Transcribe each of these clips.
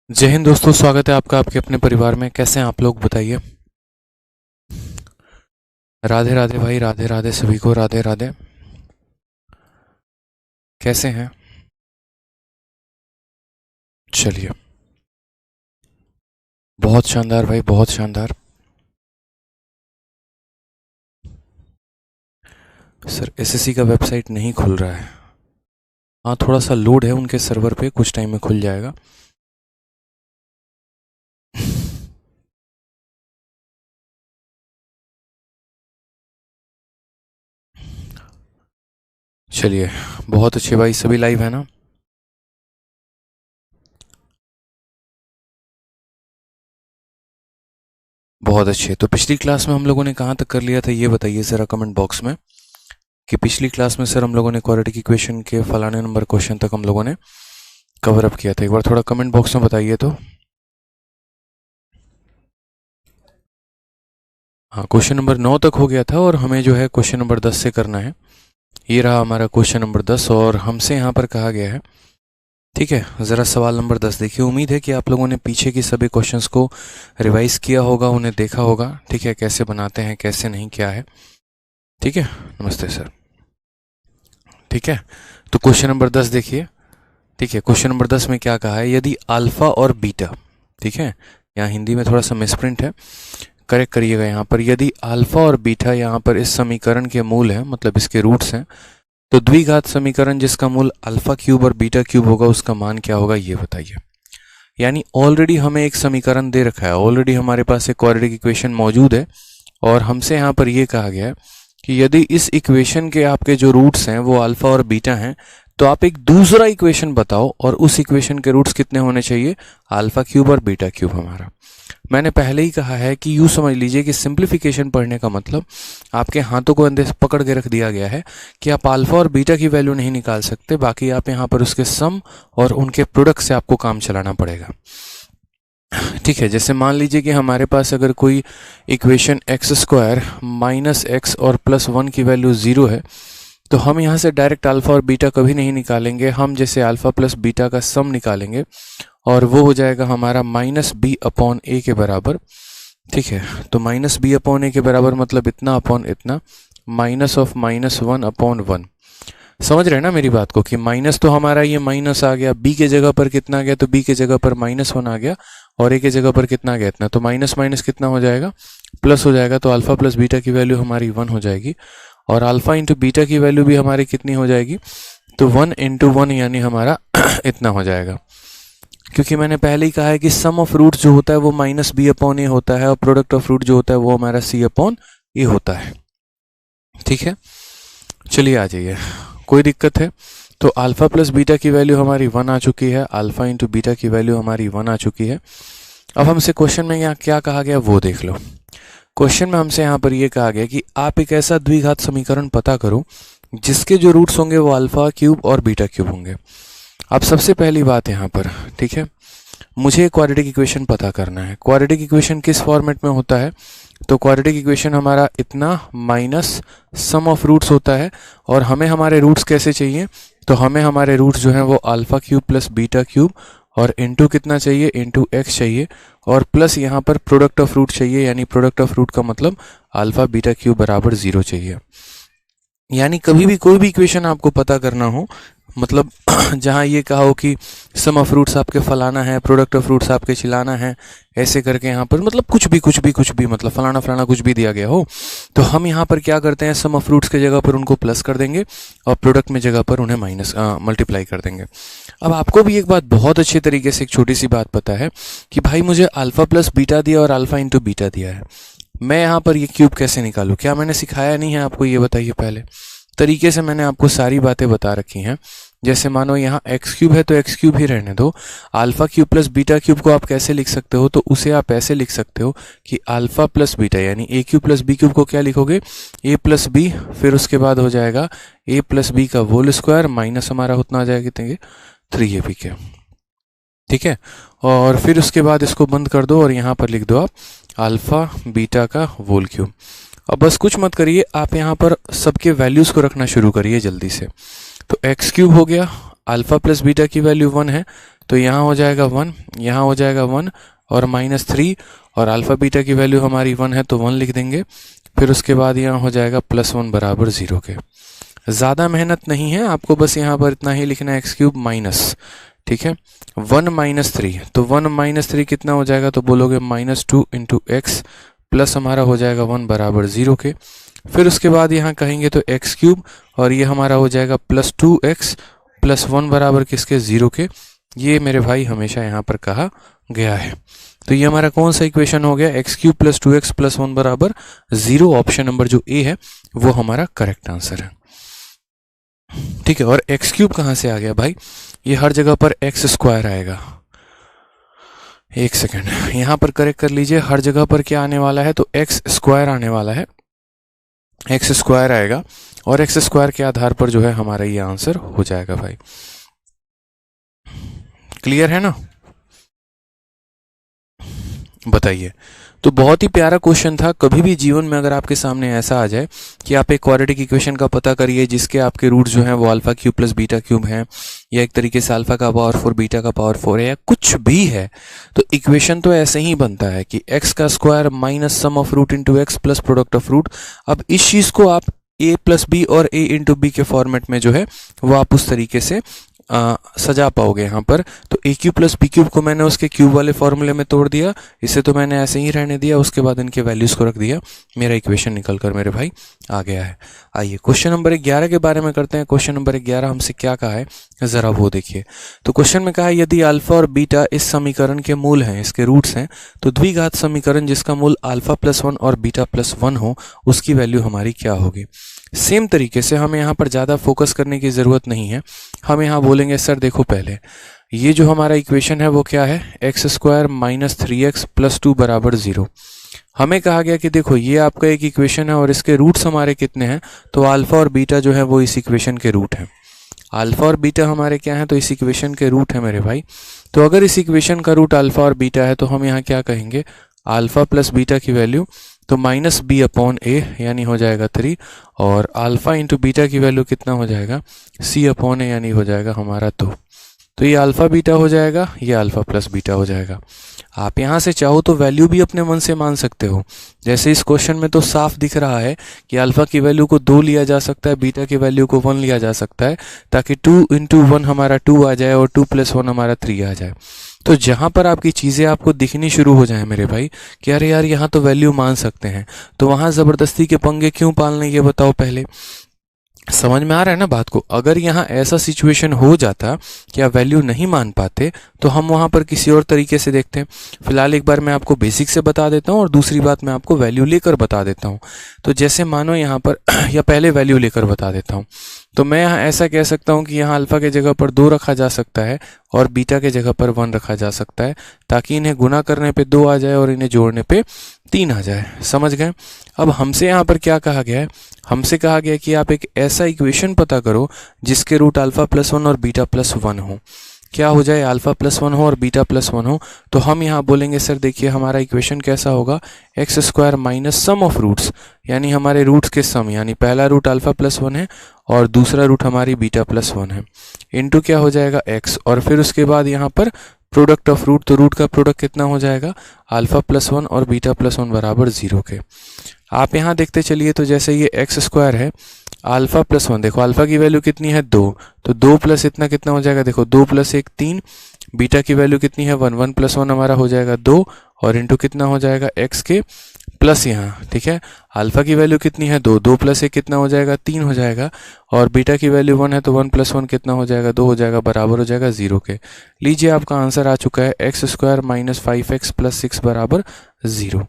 जय हिंद दोस्तों, स्वागत है आपका आपके अपने परिवार में। कैसे हैं आप लोग, बताइए। राधे राधे भाई, राधे राधे सभी को, राधे राधे। कैसे हैं? चलिए, बहुत शानदार भाई, बहुत शानदार। सर एसएससी का वेबसाइट नहीं खुल रहा है। हाँ, थोड़ा सा लोड है उनके सर्वर पे, कुछ टाइम में खुल जाएगा। चलिए, बहुत अच्छे भाई, सभी लाइव है ना? बहुत अच्छे। तो पिछली क्लास में हम लोगों ने कहाँ तक कर लिया था, ये बताइए ज़रा कमेंट बॉक्स में। कि पिछली क्लास में सर हम लोगों ने क्वाड्रेटिक इक्वेशन के फलाने नंबर क्वेश्चन तक हम लोगों ने कवर अप किया था। एक बार थोड़ा कमेंट बॉक्स में बताइए तो। हाँ, क्वेश्चन नंबर 9 तक हो गया था और हमें जो है क्वेश्चन नंबर 10 से करना है। ये रहा हमारा क्वेश्चन नंबर 10 और हमसे यहाँ पर कहा गया है, ठीक है। ज़रा सवाल नंबर 10 देखिए। उम्मीद है कि आप लोगों ने पीछे की सभी क्वेश्चंस को रिवाइज किया होगा, उन्हें देखा होगा, ठीक है, कैसे बनाते हैं कैसे नहीं, क्या है, ठीक है। नमस्ते सर, ठीक है। तो क्वेश्चन नंबर 10 देखिए, ठीक है। क्वेश्चन नंबर 10 में क्या कहा है, यदि अल्फा और बीटा, ठीक है, यहाँ हिंदी में थोड़ा सा मिसप्रिंट है, करेक्ट करिएगा यहाँ पर। यदि अल्फा और बीटा यहाँ पर इस समीकरण के मूल है, मतलब इसके रूट्स हैं, तो द्विघात समीकरण जिसका मूल अल्फा क्यूब और बीटा क्यूब होगा उसका मान क्या होगा, ये बताइए। यानी ऑलरेडी हमें एक समीकरण दे रखा है, ऑलरेडी हमारे पास एक क्वाड्रेटिक इक्वेशन मौजूद है और हमसे यहाँ पर यह कहा गया है कि यदि इस इक्वेशन के आपके जो रूट्स हैं वो अल्फा और बीटा हैं, तो आप एक दूसरा इक्वेशन बताओ और उस इक्वेशन के रूट्स कितने होने चाहिए, अल्फा क्यूब और बीटा क्यूब हमारा। मैंने पहले ही कहा है कि यूँ समझ लीजिए कि सिंप्लीफिकेशन पढ़ने का मतलब आपके हाथों को अंदर पकड़ के रख दिया गया है कि आप अल्फा और बीटा की वैल्यू नहीं निकाल सकते, बाकी आप यहाँ पर उसके सम और उनके प्रोडक्ट से आपको काम चलाना पड़ेगा, ठीक है। जैसे मान लीजिए कि हमारे पास अगर कोई equation x square minus x और प्लस 1 की वैल्यू 0 है, तो हम यहाँ से डायरेक्ट अल्फा और बीटा कभी नहीं निकालेंगे, हम जैसे अल्फा प्लस बीटा का सम निकालेंगे और वो हो जाएगा हमारा माइनस बी अपॉन ए के बराबर, ठीक है। तो माइनस बी अपॉन ए के बराबर मतलब इतना अपॉन इतना, माइनस ऑफ माइनस 1 अपॉन 1। समझ रहे हैं ना मेरी बात को, कि माइनस तो हमारा ये माइनस आ गया, बी के जगह पर कितना आ गया, तो बी के जगह पर -1 आ गया और ए के जगह पर कितना आ गया, इतना, तो माइनस माइनस कितना हो जाएगा, प्लस हो जाएगा। तो अल्फा प्लस बीटा की वैल्यू हमारी 1 हो जाएगी और अल्फा इंटू बीटा की वैल्यू भी हमारी कितनी हो जाएगी, तो 1 इंटू 1 यानी हमारा इतना हो जाएगा। क्योंकि मैंने पहले ही कहा है कि सम ऑफ रूट जो होता है वो माइनस बी अपॉन ए होता है और प्रोडक्ट ऑफ रूट जो होता है वो हमारा सी अपॉन ए होता है, ठीक है। चलिए आ जाइए, कोई दिक्कत है? तो अल्फा प्लस बीटा की वैल्यू हमारी 1 आ चुकी है, अल्फा इंटू बीटा की वैल्यू हमारी 1 आ चुकी है। अब हमसे क्वेश्चन में यहाँ क्या कहा गया वो देख लो। क्वेश्चन में हमसे यहाँ पर यह कहा गया कि आप एक ऐसा द्विघात समीकरण पता करो जिसके जो रूट्स होंगे वो अल्फा क्यूब और बीटा क्यूब होंगे। अब सबसे पहली बात यहाँ पर, ठीक है, मुझे क्वाड्रेटिक इक्वेशन पता करना है। क्वाड्रेटिक इक्वेशन किस फॉर्मेट में होता है, तो क्वाड्रेटिक इक्वेशन हमारा इतना माइनस सम ऑफ रूट्स होता है और हमें हमारे रूट्स कैसे चाहिए, तो हमें हमारे रूट्स जो हैं वो alpha cube plus beta cube और इंटू कितना चाहिए, इंटू एक्स चाहिए और प्लस यहाँ पर प्रोडक्ट ऑफ रूट चाहिए, यानी प्रोडक्ट ऑफ रूट का मतलब अल्फा बीटा क्यूब बराबर 0 चाहिए। यानी कभी भी कोई भी इक्वेशन आपको पता करना हो, मतलब जहाँ ये कहा हो कि सम ऑफ रूट्स आपके फलाना है, प्रोडक्ट ऑफ रूट्स आपके चिलाना है, ऐसे करके यहाँ पर मतलब कुछ भी मतलब फलाना फलाना कुछ भी दिया गया हो, तो हम यहाँ पर क्या करते हैं, सम ऑफ रूट्स के जगह पर उनको प्लस कर देंगे और प्रोडक्ट में जगह पर उन्हें माइनस मल्टीप्लाई कर देंगे। अब आपको भी एक बात बहुत अच्छी तरीके से, एक छोटी सी बात पता है कि भाई मुझे अल्फा प्लस बीटा दिया और अल्फा इंटू बीटा दिया है, मैं यहाँ पर ये क्यूब कैसे निकालूँ? क्या मैंने सिखाया नहीं है आपको, ये बताइए। पहले तरीके से मैंने आपको सारी बातें बता रखी हैं। जैसे मानो यहाँ एक्स क्यूब है तो एक्स क्यूब ही रहने दो। Alpha cube plus beta cube को आप कैसे लिख सकते हो, तो उसे आप ऐसे लिख सकते हो कि अल्फा प्लस बीटा, यानी ए क्यूब प्लस बी क्यूब को क्या लिखोगे, ए प्लस बी, फिर उसके बाद हो जाएगा ए प्लस बी का होल स्क्वायर माइनस हमारा उतना आ जाएगा कितने, 3ab के, ठीक है। और फिर उसके बाद इसको बंद कर दो और यहाँ पर लिख दो आप अल्फा बीटा का होल क्यूब। अब बस कुछ मत करिए, आप यहाँ पर सबके वैल्यूज़ को रखना शुरू करिए जल्दी से। तो एक्स क्यूब हो गया, अल्फा प्लस बीटा की वैल्यू 1 है, तो यहाँ हो जाएगा 1, यहाँ हो जाएगा 1 और -3, और अल्फ़ा बीटा की वैल्यू हमारी 1 है तो 1 लिख देंगे। फिर उसके बाद यहाँ हो जाएगा +1 बराबर 0 के। ज़्यादा मेहनत नहीं है, आपको बस यहाँ पर इतना ही लिखना है x³ माइनस, ठीक है, 1 - 3, तो 1 - 3 कितना हो जाएगा, तो बोलोगे -2 × x प्लस हमारा हो जाएगा 1 बराबर 0 के। फिर उसके बाद यहाँ कहेंगे तो x³ और ये हमारा हो जाएगा +2x प्लस 1 बराबर किसके, 0 के। ये मेरे भाई हमेशा यहाँ पर कहा गया है। तो ये हमारा कौन सा इक्वेशन हो गया, x³ + 2x + 1 बराबर 0। ऑप्शन नंबर जो ए है वो हमारा करेक्ट आंसर है, ठीक है। और x³ कहाँ से आ गया भाई, ये हर जगह पर x² आएगा। एक सेकेंड, यहाँ पर करेक्ट कर लीजिए, हर जगह पर क्या आने वाला है, तो x² आने वाला है, x² आएगा, और x² के आधार पर जो है हमारा ये आंसर हो जाएगा भाई। क्लियर है ना, बताइए। तो बहुत ही प्यारा क्वेश्चन था। कभी भी जीवन में अगर आपके सामने ऐसा आ जाए कि आप एक क्वाड्रेटिक इक्वेशन का पता करिए जिसके आपके रूट जो हैं वो α³ + β³ हैं, या एक तरीके से α का पावर 4 β का पावर 4 है, या कुछ भी है, तो इक्वेशन तो ऐसे ही बनता है कि x² minus sum of root into x plus product of root. अब इस चीज को आप a + b और a × b के फॉर्मेट में जो है वो आप उस तरीके से सजा पाओगे यहाँ पर। तो a³ + b³ को मैंने उसके क्यूब वाले फॉर्मूले में तोड़ दिया, इसे तो मैंने ऐसे ही रहने दिया, उसके बाद इनके वैल्यूज को रख दिया, मेरा इक्वेशन निकल कर मेरे भाई आ गया है। आइए क्वेश्चन नंबर 11 के बारे में करते हैं। क्वेश्चन नंबर 11 हमसे क्या कहा है, जरा वो देखिए। तो क्वेश्चन में कहा है यदि अल्फा और बीटा इस समीकरण के मूल हैं, इसके रूट्स हैं, तो द्विघात समीकरण जिसका मूल α+1 और β+1 हो उसकी वैल्यू हमारी क्या होगी। सेम तरीके से हमें यहाँ पर ज़्यादा फोकस करने की ज़रूरत नहीं है। हम यहाँ बोलेंगे सर देखो पहले ये जो हमारा इक्वेशन है वो क्या है, x² - 3x + 2 बराबर 0। हमें कहा गया कि देखो ये आपका एक इक्वेशन है और इसके रूट्स हमारे कितने हैं, तो अल्फा और बीटा जो है वो इस इक्वेशन के रूट हैं। अल्फा और बीटा हमारे क्या हैं, तो इस इक्वेशन के रूट है मेरे भाई। तो अगर इस इक्वेशन का रूट अल्फा और बीटा है तो हम यहाँ क्या कहेंगे, अल्फा + बीटा की वैल्यू तो -b/a यानी हो जाएगा 3, और अल्फा × बीटा की वैल्यू कितना हो जाएगा, c/a यानी हो जाएगा हमारा 2। तो ये अल्फा बीटा हो जाएगा, ये अल्फा + बीटा हो जाएगा। आप यहाँ से चाहो तो वैल्यू भी अपने मन से मान सकते हो। जैसे इस क्वेश्चन में तो साफ दिख रहा है कि अल्फा की वैल्यू को 2 लिया जा सकता है, बीटा की वैल्यू को 1 लिया जा सकता है, ताकि 2 × 1 हमारा 2 आ जाए और 2 + 1 हमारा 3 आ जाए। तो जहाँ पर आपकी चीज़ें आपको दिखनी शुरू हो जाए मेरे भाई कि अरे यार यहाँ तो वैल्यू मान सकते हैं, तो वहाँ ज़बरदस्ती के पंगे क्यों पालने, ये बताओ पहले। समझ में आ रहा है ना बात को। अगर यहाँ ऐसा सिचुएशन हो जाता कि आप वैल्यू नहीं मान पाते तो हम वहाँ पर किसी और तरीके से देखते हैं। फिलहाल एक बार मैं आपको बेसिक से बता देता हूँ और दूसरी बात मैं आपको वैल्यू लेकर बता देता हूँ। तो जैसे मानो यहाँ पर या पहले वैल्यू लेकर बता देता हूँ, तो मैं यहाँ ऐसा कह सकता हूँ कि यहाँ अल्फा के जगह पर 2 रखा जा सकता है और बीटा के जगह पर 1 रखा जा सकता है, ताकि इन्हें गुना करने पे 2 आ जाए और इन्हें जोड़ने पे 3 आ जाए। समझ गए। अब हमसे यहाँ पर क्या कहा गया है, हमसे कहा गया कि आप एक ऐसा इक्वेशन पता करो जिसके रूट α+1 और β+1 हो। क्या हो जाए, α+1 हो और β+1 हो। तो हम यहाँ बोलेंगे सर देखिए हमारा इक्वेशन कैसा होगा, x² minus sum of roots, यानी हमारे रूट्स के सम, यानी पहला रूट α+1 है और दूसरा रूट हमारी β+1 है, इनटू क्या हो जाएगा x, और फिर उसके बाद यहाँ पर प्रोडक्ट ऑफ रूट, तो रूट का प्रोडक्ट कितना हो जाएगा, α+1 और β+1 बराबर 0 के। आप यहाँ देखते चलिए, तो जैसे ये x² है, α+1, देखो अल्फा की वैल्यू कितनी है 2, तो 2 प्लस इतना कितना हो जाएगा, देखो 2 + 1 3, बीटा की वैल्यू कितनी है 1, 1 + 1 हमारा हो जाएगा 2, और इंटू कितना हो जाएगा x के प्लस यहाँ, ठीक है, अल्फा की वैल्यू कितनी है 2, 2 + 1 कितना हो जाएगा 3 हो जाएगा, और बीटा की वैल्यू 1 है तो 1 + 1 कितना हो जाएगा 2 हो जाएगा, बराबर हो जाएगा 0 के। लीजिए आपका आंसर आ चुका है x² - 5x + 6 बराबर 0।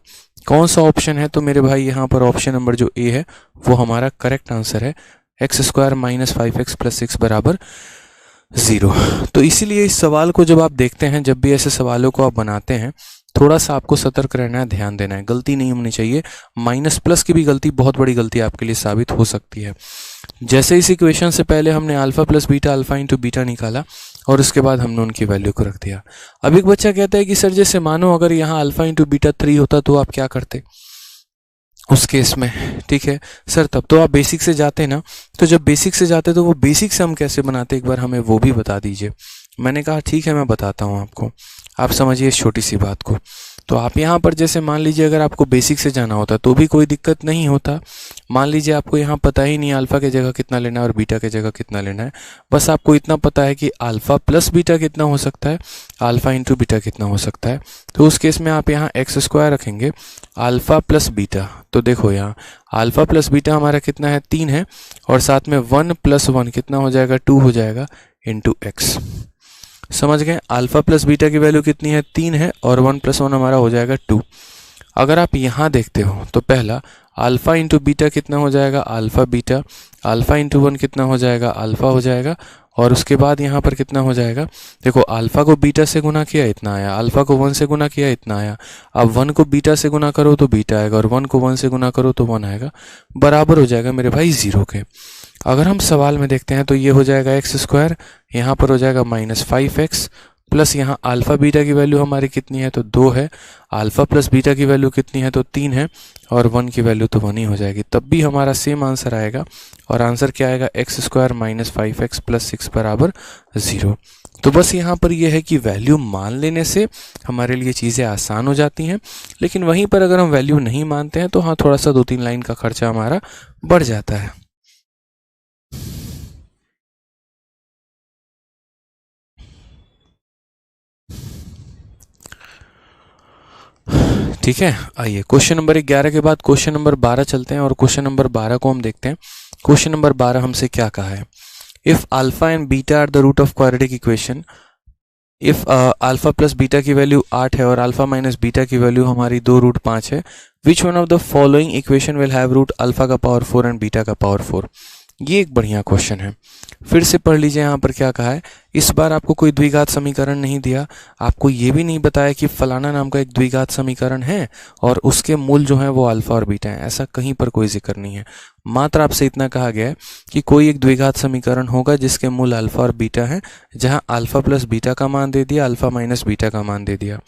कौन सा ऑप्शन है, तो मेरे भाई यहाँ पर ऑप्शन नंबर जो ए है वो हमारा करेक्ट आंसर है, x² - 5x + 6 बराबर 0। तो इसीलिए इस सवाल को जब आप देखते हैं, जब भी ऐसे सवालों को आप बनाते हैं, थोड़ा सा आपको सतर्क रहना है, ध्यान देना है, गलती नहीं होनी चाहिए। माइनस प्लस की भी गलती बहुत बड़ी गलती आपके लिए साबित हो सकती है। जैसे इस इक्वेशन से पहले हमने अल्फा + बीटा, अल्फा × बीटा निकाला और उसके बाद हमने उनकी वैल्यू को रख दिया। अब एक बच्चा कहता है कि सर जैसे मानो अगर यहाँ अल्फा × बीटा 3 होता तो आप क्या करते उस केस में, ठीक है सर, तब तो आप बेसिक से जाते ना। तो जब बेसिक से जाते तो वो बेसिक से हम कैसे बनाते, एक बार हमें वो भी बता दीजिए। मैंने कहा ठीक है मैं बताता हूँ आपको, आप समझिए इस छोटी सी बात को। तो आप यहाँ पर जैसे मान लीजिए अगर आपको बेसिक से जाना होता तो भी कोई दिक्कत नहीं होता। मान लीजिए आपको यहाँ पता ही नहीं अल्फ़ा की जगह कितना लेना है और बीटा की जगह कितना लेना है, बस आपको इतना पता है कि अल्फ़ा प्लस बीटा कितना हो सकता है, अल्फ़ा इंटू बीटा कितना हो सकता है। तो उस केस में आप यहाँ एक्स स्क्वायर रखेंगे अल्फ़ा प्लस बीटा। तो देखो यहाँ अल्फ़ा प्लस बीटा हमारा कितना है 3 है, और साथ में 1 + 1 कितना हो जाएगा 2 हो जाएगा इंटू एक्स। समझ गए, अल्फ़ा प्लस बीटा की वैल्यू कितनी है 3 है, और 1 + 1 हमारा हो जाएगा 2। अगर आप यहाँ देखते हो तो पहला अल्फ़ा इंटू बीटा कितना हो जाएगा अल्फ़ा बीटा, अल्फ़ा इंटू 1 कितना हो जाएगा अल्फ़ा हो जाएगा, और उसके बाद यहाँ पर कितना हो जाएगा, देखो अल्फ़ा को बीटा से गुना किया इतना आया, अल्फ़ा को 1 से गुना किया इतना आया। अब 1 को बीटा से गुना करो तो बीटा आएगा, और 1 को 1 से गुना करो तो 1 आएगा, बराबर हो जाएगा मेरे भाई 0 के। अगर हम सवाल में देखते हैं तो ये हो जाएगा एक्स स्क्वायर, यहाँ पर हो जाएगा -5x, प्लस यहाँ अल्फ़ा बीटा की वैल्यू हमारी कितनी है तो 2 है, अल्फ़ा प्लस बीटा की वैल्यू कितनी है तो 3 है, और 1 की वैल्यू तो 1 ही हो जाएगी। तब भी हमारा सेम आंसर आएगा, और आंसर क्या आएगा एक्स स्क्वायर -5x + 6 बराबर 0। तो बस यहाँ पर यह है कि वैल्यू मान लेने से हमारे लिए चीज़ें आसान हो जाती हैं, लेकिन वहीं पर अगर हम वैल्यू नहीं मानते हैं तो हाँ थोड़ा सा 2-3 लाइन का खर्चा हमारा बढ़ जाता है। ठीक है, आइए क्वेश्चन नंबर 11 के बाद क्वेश्चन नंबर 12 चलते हैं, और क्वेश्चन नंबर 12 को हम देखते हैं। क्वेश्चन नंबर 12 हमसे क्या कहा है, if alpha and beta are the root of quadratic equation, if alpha plus beta की वैल्यू 8 है और अल्फा माइनस बीटा की वैल्यू हमारी 2√5 है, which one of the following equation will have root alpha का पावर 4 एंड बीटा का power 4। ये एक बढ़िया क्वेश्चन है, फिर से पढ़ लीजिए। यहाँ पर क्या कहा है, इस बार आपको कोई द्विघात समीकरण नहीं दिया, आपको ये भी नहीं बताया कि फलाना नाम का एक द्विघात समीकरण है और उसके मूल जो है वो अल्फा और बीटा है, ऐसा कहीं पर कोई जिक्र नहीं है। मात्र आपसे इतना कहा गया है कि कोई एक द्विघात समीकरण होगा जिसके मूल अल्फा और बीटा है, जहाँ अल्फा प्लस बीटा का मान दे दिया, अल्फा माइनस बीटा का मान दे दिया।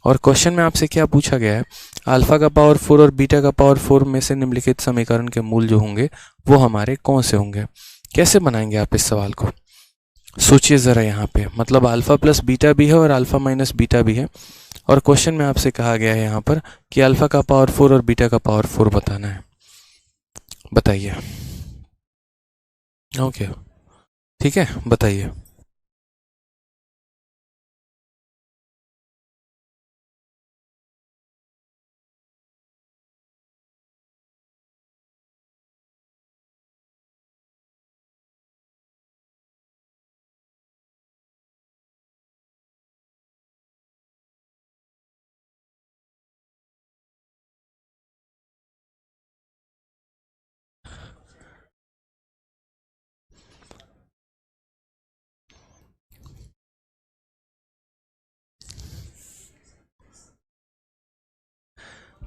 और क्वेश्चन में आपसे क्या पूछा गया है, अल्फा का पावर 4 और बीटा का पावर 4 में से निम्नलिखित समीकरण के मूल जो होंगे वो हमारे कौन से होंगे। कैसे बनाएंगे आप इस सवाल को, सोचिए ज़रा। यहाँ पे मतलब अल्फा प्लस बीटा भी है और अल्फा माइनस बीटा भी है, और क्वेश्चन में आपसे कहा गया है यहाँ पर कि अल्फा का पावर 4 और बीटा का पावर 4 बताना है। बताइए। ओके, ठीक है, बताइए।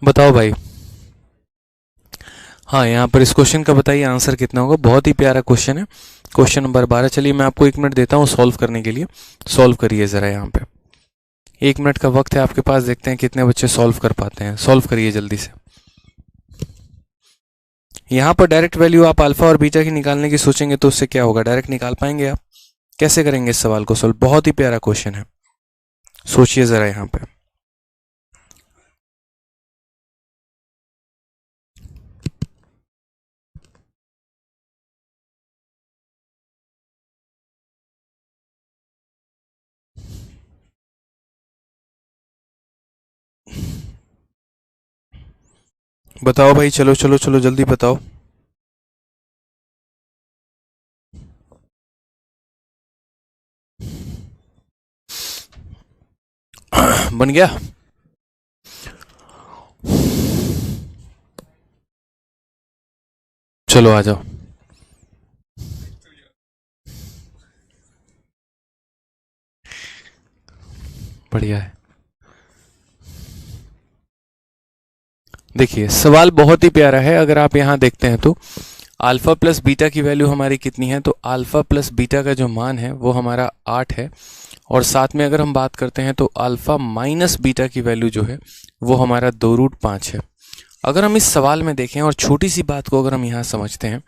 बताओ भाई। हाँ, यहाँ पर इस क्वेश्चन का बताइए आंसर कितना होगा। बहुत ही प्यारा क्वेश्चन है, क्वेश्चन नंबर 12। चलिए मैं आपको 1 मिनट देता हूँ सॉल्व करने के लिए, सॉल्व करिए ज़रा। यहाँ पे 1 मिनट का वक्त है आपके पास, देखते हैं कितने बच्चे सॉल्व कर पाते हैं। सॉल्व करिए जल्दी से। यहाँ पर डायरेक्ट वैल्यू आप अल्फा और बीटा की निकालने की सोचेंगे तो उससे क्या होगा, डायरेक्ट निकाल पाएंगे आप? कैसे करेंगे इस सवाल को सॉल्व? बहुत ही प्यारा क्वेश्चन है, सोचिए ज़रा यहाँ पे। बताओ भाई, चलो चलो चलो जल्दी बताओ। बन गया? चलो आ जाओ। बढ़िया है। देखिए सवाल बहुत ही प्यारा है। अगर आप यहाँ देखते हैं तो अल्फा प्लस बीटा की वैल्यू हमारी कितनी है, तो अल्फा प्लस बीटा का जो मान है वो हमारा 8 है, और साथ में अगर हम बात करते हैं तो अल्फा माइनस बीटा की वैल्यू जो है वो हमारा 2√5 है। अगर हम इस सवाल में देखें और छोटी सी बात को अगर हम यहाँ समझते हैं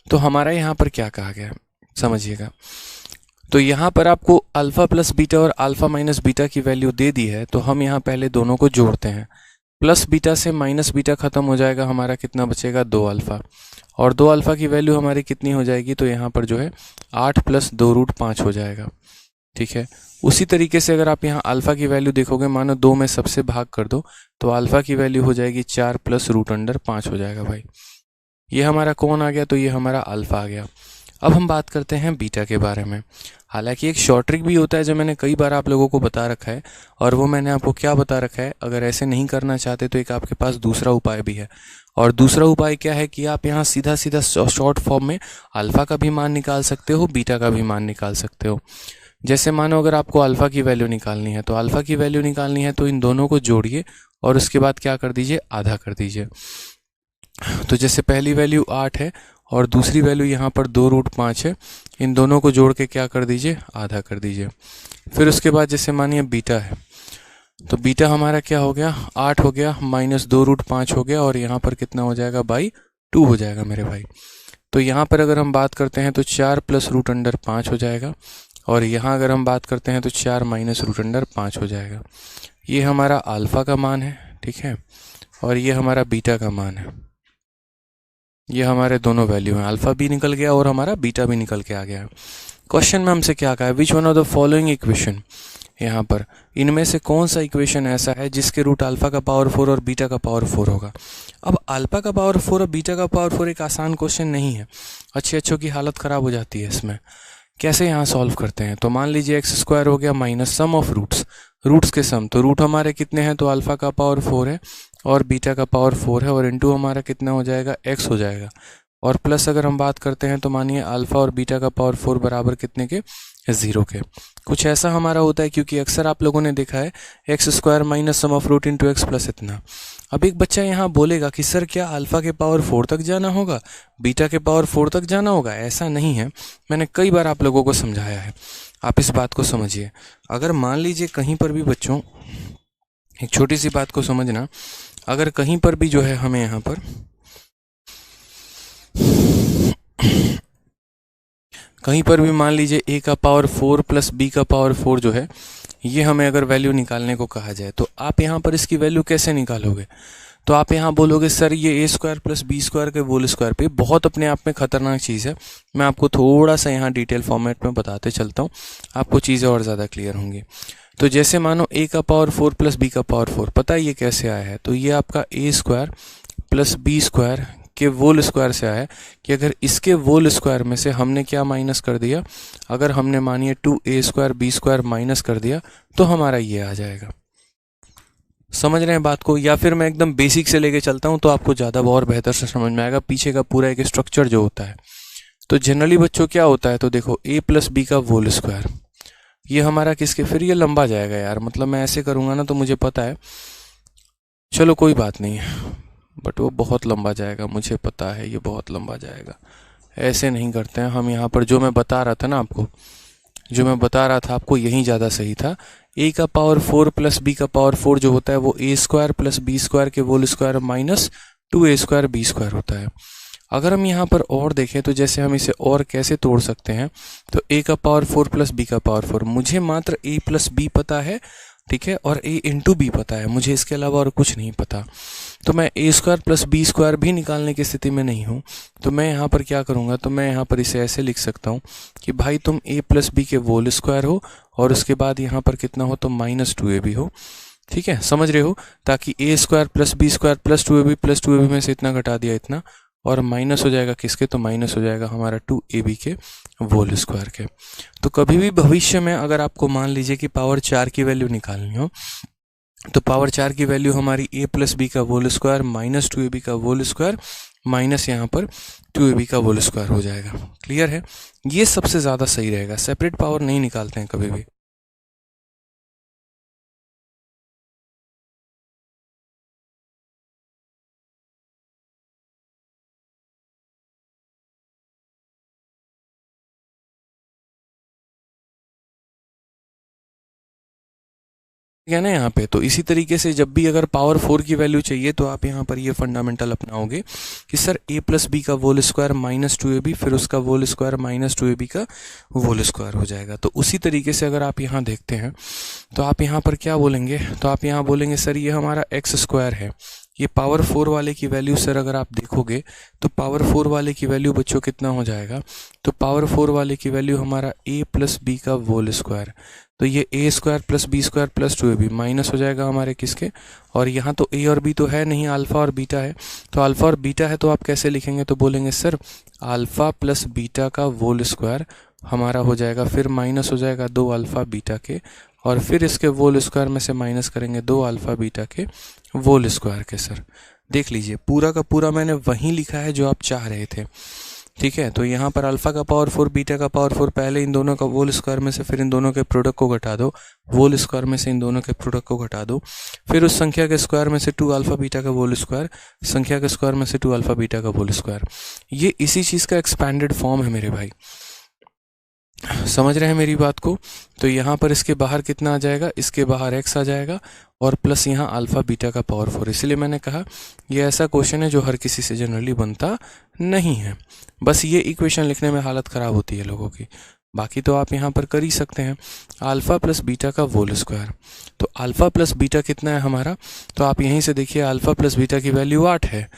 तो हमारा यहाँ पर क्या कहा गया है, समझिएगा। तो यहाँ पर आपको अल्फा प्लस बीटा और अल्फा माइनस बीटा की वैल्यू दे दी है, तो हम यहाँ पहले दोनों को जोड़ते हैं। प्लस बीटा से माइनस बीटा खत्म हो जाएगा, हमारा कितना बचेगा 2 अल्फा, और 2 अल्फा की वैल्यू हमारी कितनी हो जाएगी, तो यहाँ पर जो है 8 प्लस 2√5 हो जाएगा। ठीक है, उसी तरीके से अगर आप यहाँ अल्फा की वैल्यू देखोगे, मानो 2 में सबसे भाग कर दो तो अल्फा की वैल्यू हो जाएगी 4 प्लस √5 हो जाएगा भाई। ये हमारा कौन आ गया, तो ये हमारा अल्फा आ गया। अब हम बात करते हैं बीटा के बारे में। हालांकि एक शॉर्ट ट्रिक भी होता है जो मैंने कई बार आप लोगों को बता रखा है, और वो मैंने आपको क्या बता रखा है, अगर ऐसे नहीं करना चाहते तो एक आपके पास दूसरा उपाय भी है। और दूसरा उपाय क्या है कि आप यहाँ सीधा सीधा शॉर्ट फॉर्म में अल्फा का भी मान निकाल सकते हो, बीटा का भी मान निकाल सकते हो। जैसे मानो अगर आपको अल्फा की वैल्यू निकालनी है, तो अल्फा की वैल्यू निकालनी है तो इन दोनों को जोड़िए और उसके बाद क्या कर दीजिए, आधा कर दीजिए। तो जैसे पहली वैल्यू 8 है और दूसरी वैल्यू यहाँ पर 2√5 है, इन दोनों को जोड़ के क्या कर दीजिए, आधा कर दीजिए। फिर उसके बाद जैसे मानिए बीटा है, तो बीटा हमारा क्या हो गया, 8 हो गया माइनस 2√5 हो गया, और यहाँ पर कितना हो जाएगा बाई 2 हो जाएगा मेरे भाई। तो यहाँ पर अगर हम बात करते हैं तो 4 प्लस √5 हो जाएगा, और यहाँ अगर हम बात करते हैं तो 4 माइनस √5 हो जाएगा। ये हमारा अल्फा का मान है, ठीक है, और ये हमारा बीटा का मान है। ये हमारे दोनों वैल्यू हैं, अल्फा भी निकल गया और हमारा बीटा भी निकल के आ गया। क्वेश्चन में हमसे क्या कहा है, which one of the following equation, यहाँ पर इनमें से कौन सा इक्वेशन ऐसा है जिसके रूट अल्फा का पावर 4 और बीटा का पावर 4 होगा। अब अल्फा का पावर 4 और बीटा का पावर 4 एक आसान क्वेश्चन नहीं है, अच्छों की हालत ख़राब हो जाती है इसमें। कैसे यहाँ सॉल्व करते हैं, तो मान लीजिए x² हो गया माइनस सम ऑफ रूट्स के सम, तो रूट हमारे कितने हैं, तो अल्फा का पावर 4 है और बीटा का पावर 4 है, और इनटू हमारा कितना हो जाएगा, x हो जाएगा। और प्लस अगर हम बात करते हैं तो मानिए अल्फा और बीटा का पावर 4 बराबर कितने के, 0 के। कुछ ऐसा हमारा होता है, क्योंकि अक्सर आप लोगों ने देखा है x² minus sum of root into x plus इतना। अब एक बच्चा यहाँ बोलेगा कि सर क्या अल्फा के पावर 4 तक जाना होगा, बीटा के पावर 4 तक जाना होगा। ऐसा नहीं है, मैंने कई बार आप लोगों को समझाया है, आप इस बात को समझिए। अगर मान लीजिए कहीं पर भी बच्चों, एक छोटी सी बात को समझना, अगर कहीं पर भी जो है हमें यहाँ पर कहीं पर भी मान लीजिए a का पावर 4 प्लस b का पावर 4 जो है, ये हमें अगर वैल्यू निकालने को कहा जाए, तो आप यहाँ पर इसकी वैल्यू कैसे निकालोगे। तो आप यहाँ बोलोगे सर ये a² प्लस b² के होल स्क्वायर पे, बहुत अपने आप में खतरनाक चीज़ है। मैं आपको थोड़ा सा यहाँ डिटेल फॉर्मेट में बताते चलता हूँ, आपको चीज़ें और ज़्यादा क्लियर होंगी। तो जैसे मानो a का पावर 4 प्लस b का पावर 4, पता है ये कैसे आया है, तो ये आपका a² प्लस b² के होल स्क्वायर से आया है, कि अगर इसके होल स्क्वायर में से हमने क्या माइनस कर दिया, अगर हमने मानिए 2a² b² माइनस कर दिया, तो हमारा ये आ जाएगा। समझ रहे हैं बात को, या फिर मैं एकदम बेसिक से लेके चलता हूँ तो आपको ज़्यादा और बेहतर से समझ में आएगा पीछे का पूरा एक स्ट्रक्चर जो होता है। तो जनरली बच्चों क्या होता है, तो देखो a प्लस बी का होल स्क्वायर, ये हमारा किसके, फिर ये लंबा जाएगा यार, मतलब मैं ऐसे करूँगा ना तो मुझे पता है, चलो कोई बात नहीं है, बट वो बहुत लंबा जाएगा, मुझे पता है ये बहुत लंबा जाएगा। ऐसे नहीं करते हैं हम, यहाँ पर जो मैं बता रहा था ना आपको, जो मैं बता रहा था आपको यही ज़्यादा सही था। a का पावर 4 प्लस b का पावर 4 जो होता है वो a² प्लस b² के whole square minus 2a² b² होता है। अगर हम यहाँ पर और देखें तो जैसे हम इसे और कैसे तोड़ सकते हैं, तो a का पावर 4 प्लस b का पावर 4, मुझे मात्र a प्लस b पता है, ठीक है, और a इंटू बी पता है, मुझे इसके अलावा और कुछ नहीं पता। तो मैं a² प्लस b² भी निकालने की स्थिति में नहीं हूँ, तो मैं यहाँ पर क्या करूँगा, तो मैं यहाँ पर इसे ऐसे लिख सकता हूँ कि भाई तुम a प्लस बी के होल स्क्वायर हो, और उसके बाद यहाँ पर कितना हो, तो माइनस 2ab हो। ठीक है, समझ रहे हो, ताकि a² plus b² plus 2ab में से इतना घटा दिया इतना, और माइनस हो जाएगा किसके, तो माइनस हो जाएगा हमारा 2ab के होल स्क्वायर के। तो कभी भी भविष्य में अगर आपको मान लीजिए कि पावर 4 की वैल्यू निकालनी हो, तो पावर 4 की वैल्यू हमारी a प्लस बी का होल स्क्वायर माइनस 2ab का होल स्क्वायर माइनस यहाँ पर 2ab का होल स्क्वायर हो जाएगा। क्लियर है, ये सबसे ज़्यादा सही रहेगा, सेपरेट पावर नहीं निकालते हैं कभी भी। है ना यहाँ पे। तो इसी तरीके से जब भी अगर पावर 4 की वैल्यू चाहिए तो आप यहाँ पर ये फंडामेंटल अपनाओगे कि सर a प्लस बी का होल स्क्वायर माइनस 2ab, फिर उसका होल स्क्वायर माइनस 2ab का होल स्क्वायर हो जाएगा। तो उसी तरीके से अगर आप यहाँ देखते हैं तो आप यहाँ पर क्या बोलेंगे, तो आप यहाँ बोलेंगे सर ये हमारा एक्स स्क्वायर है, ये पावर 4 वाले की वैल्यू सर अगर आप देखोगे तो पावर 4 वाले की वैल्यू बच्चों कितना हो जाएगा, तो पावर 4 वाले की वैल्यू हमारा a प्लस बी का होल स्क्वायर, तो ये a square plus b square plus 2ab minus हो जाएगा हमारे किसके, और यहाँ तो a और b तो है नहीं, अल्फ़ा और बीटा है, तो अल्फ़ा और बीटा है तो आप कैसे लिखेंगे, तो बोलेंगे सर अल्फ़ा प्लस बीटा का होल स्क्वायर हमारा हो जाएगा, फिर माइनस हो जाएगा 2 अल्फ़ा बीटा के, और फिर इसके होल स्क्वायर में से माइनस करेंगे 2 अल्फ़ा बीटा के होल स्क्वायर के। सर देख लीजिए पूरा का पूरा मैंने वहीं लिखा है जो आप चाह रहे थे, ठीक है। तो यहाँ पर अल्फ़ा का पावर 4 बीटा का पावर 4, पहले इन दोनों का होल स्क्वायर में से फिर इन दोनों के प्रोडक्ट को घटा दो, होल स्क्वायर में से इन दोनों के प्रोडक्ट को घटा दो, फिर उस संख्या के स्क्वायर में से 2 अल्फ़ा बीटा का होल स्क्वायर, संख्या के स्क्वायर में से 2 अल्फ़ा बीटा का होल स्क्वायर। ये इसी चीज़ का एक्सपैंडेड फॉर्म है मेरे भाई, समझ रहे हैं मेरी बात को। तो यहाँ पर इसके बाहर कितना आ जाएगा, इसके बाहर x आ जाएगा और प्लस यहाँ अल्फ़ा बीटा का पावर 4। इसलिए मैंने कहा ये ऐसा क्वेश्चन है जो हर किसी से जनरली बनता नहीं है, बस ये इक्वेशन लिखने में हालत ख़राब होती है लोगों की, बाकी तो आप यहाँ पर कर ही सकते हैं। अल्फ़ा प्लस बीटा का होल स्क्वायर, तो अल्फ़ा प्लस बीटा कितना है हमारा, तो आप यहीं से देखिए अल्फ़ा प्लस बीटा की वैल्यू 8 है,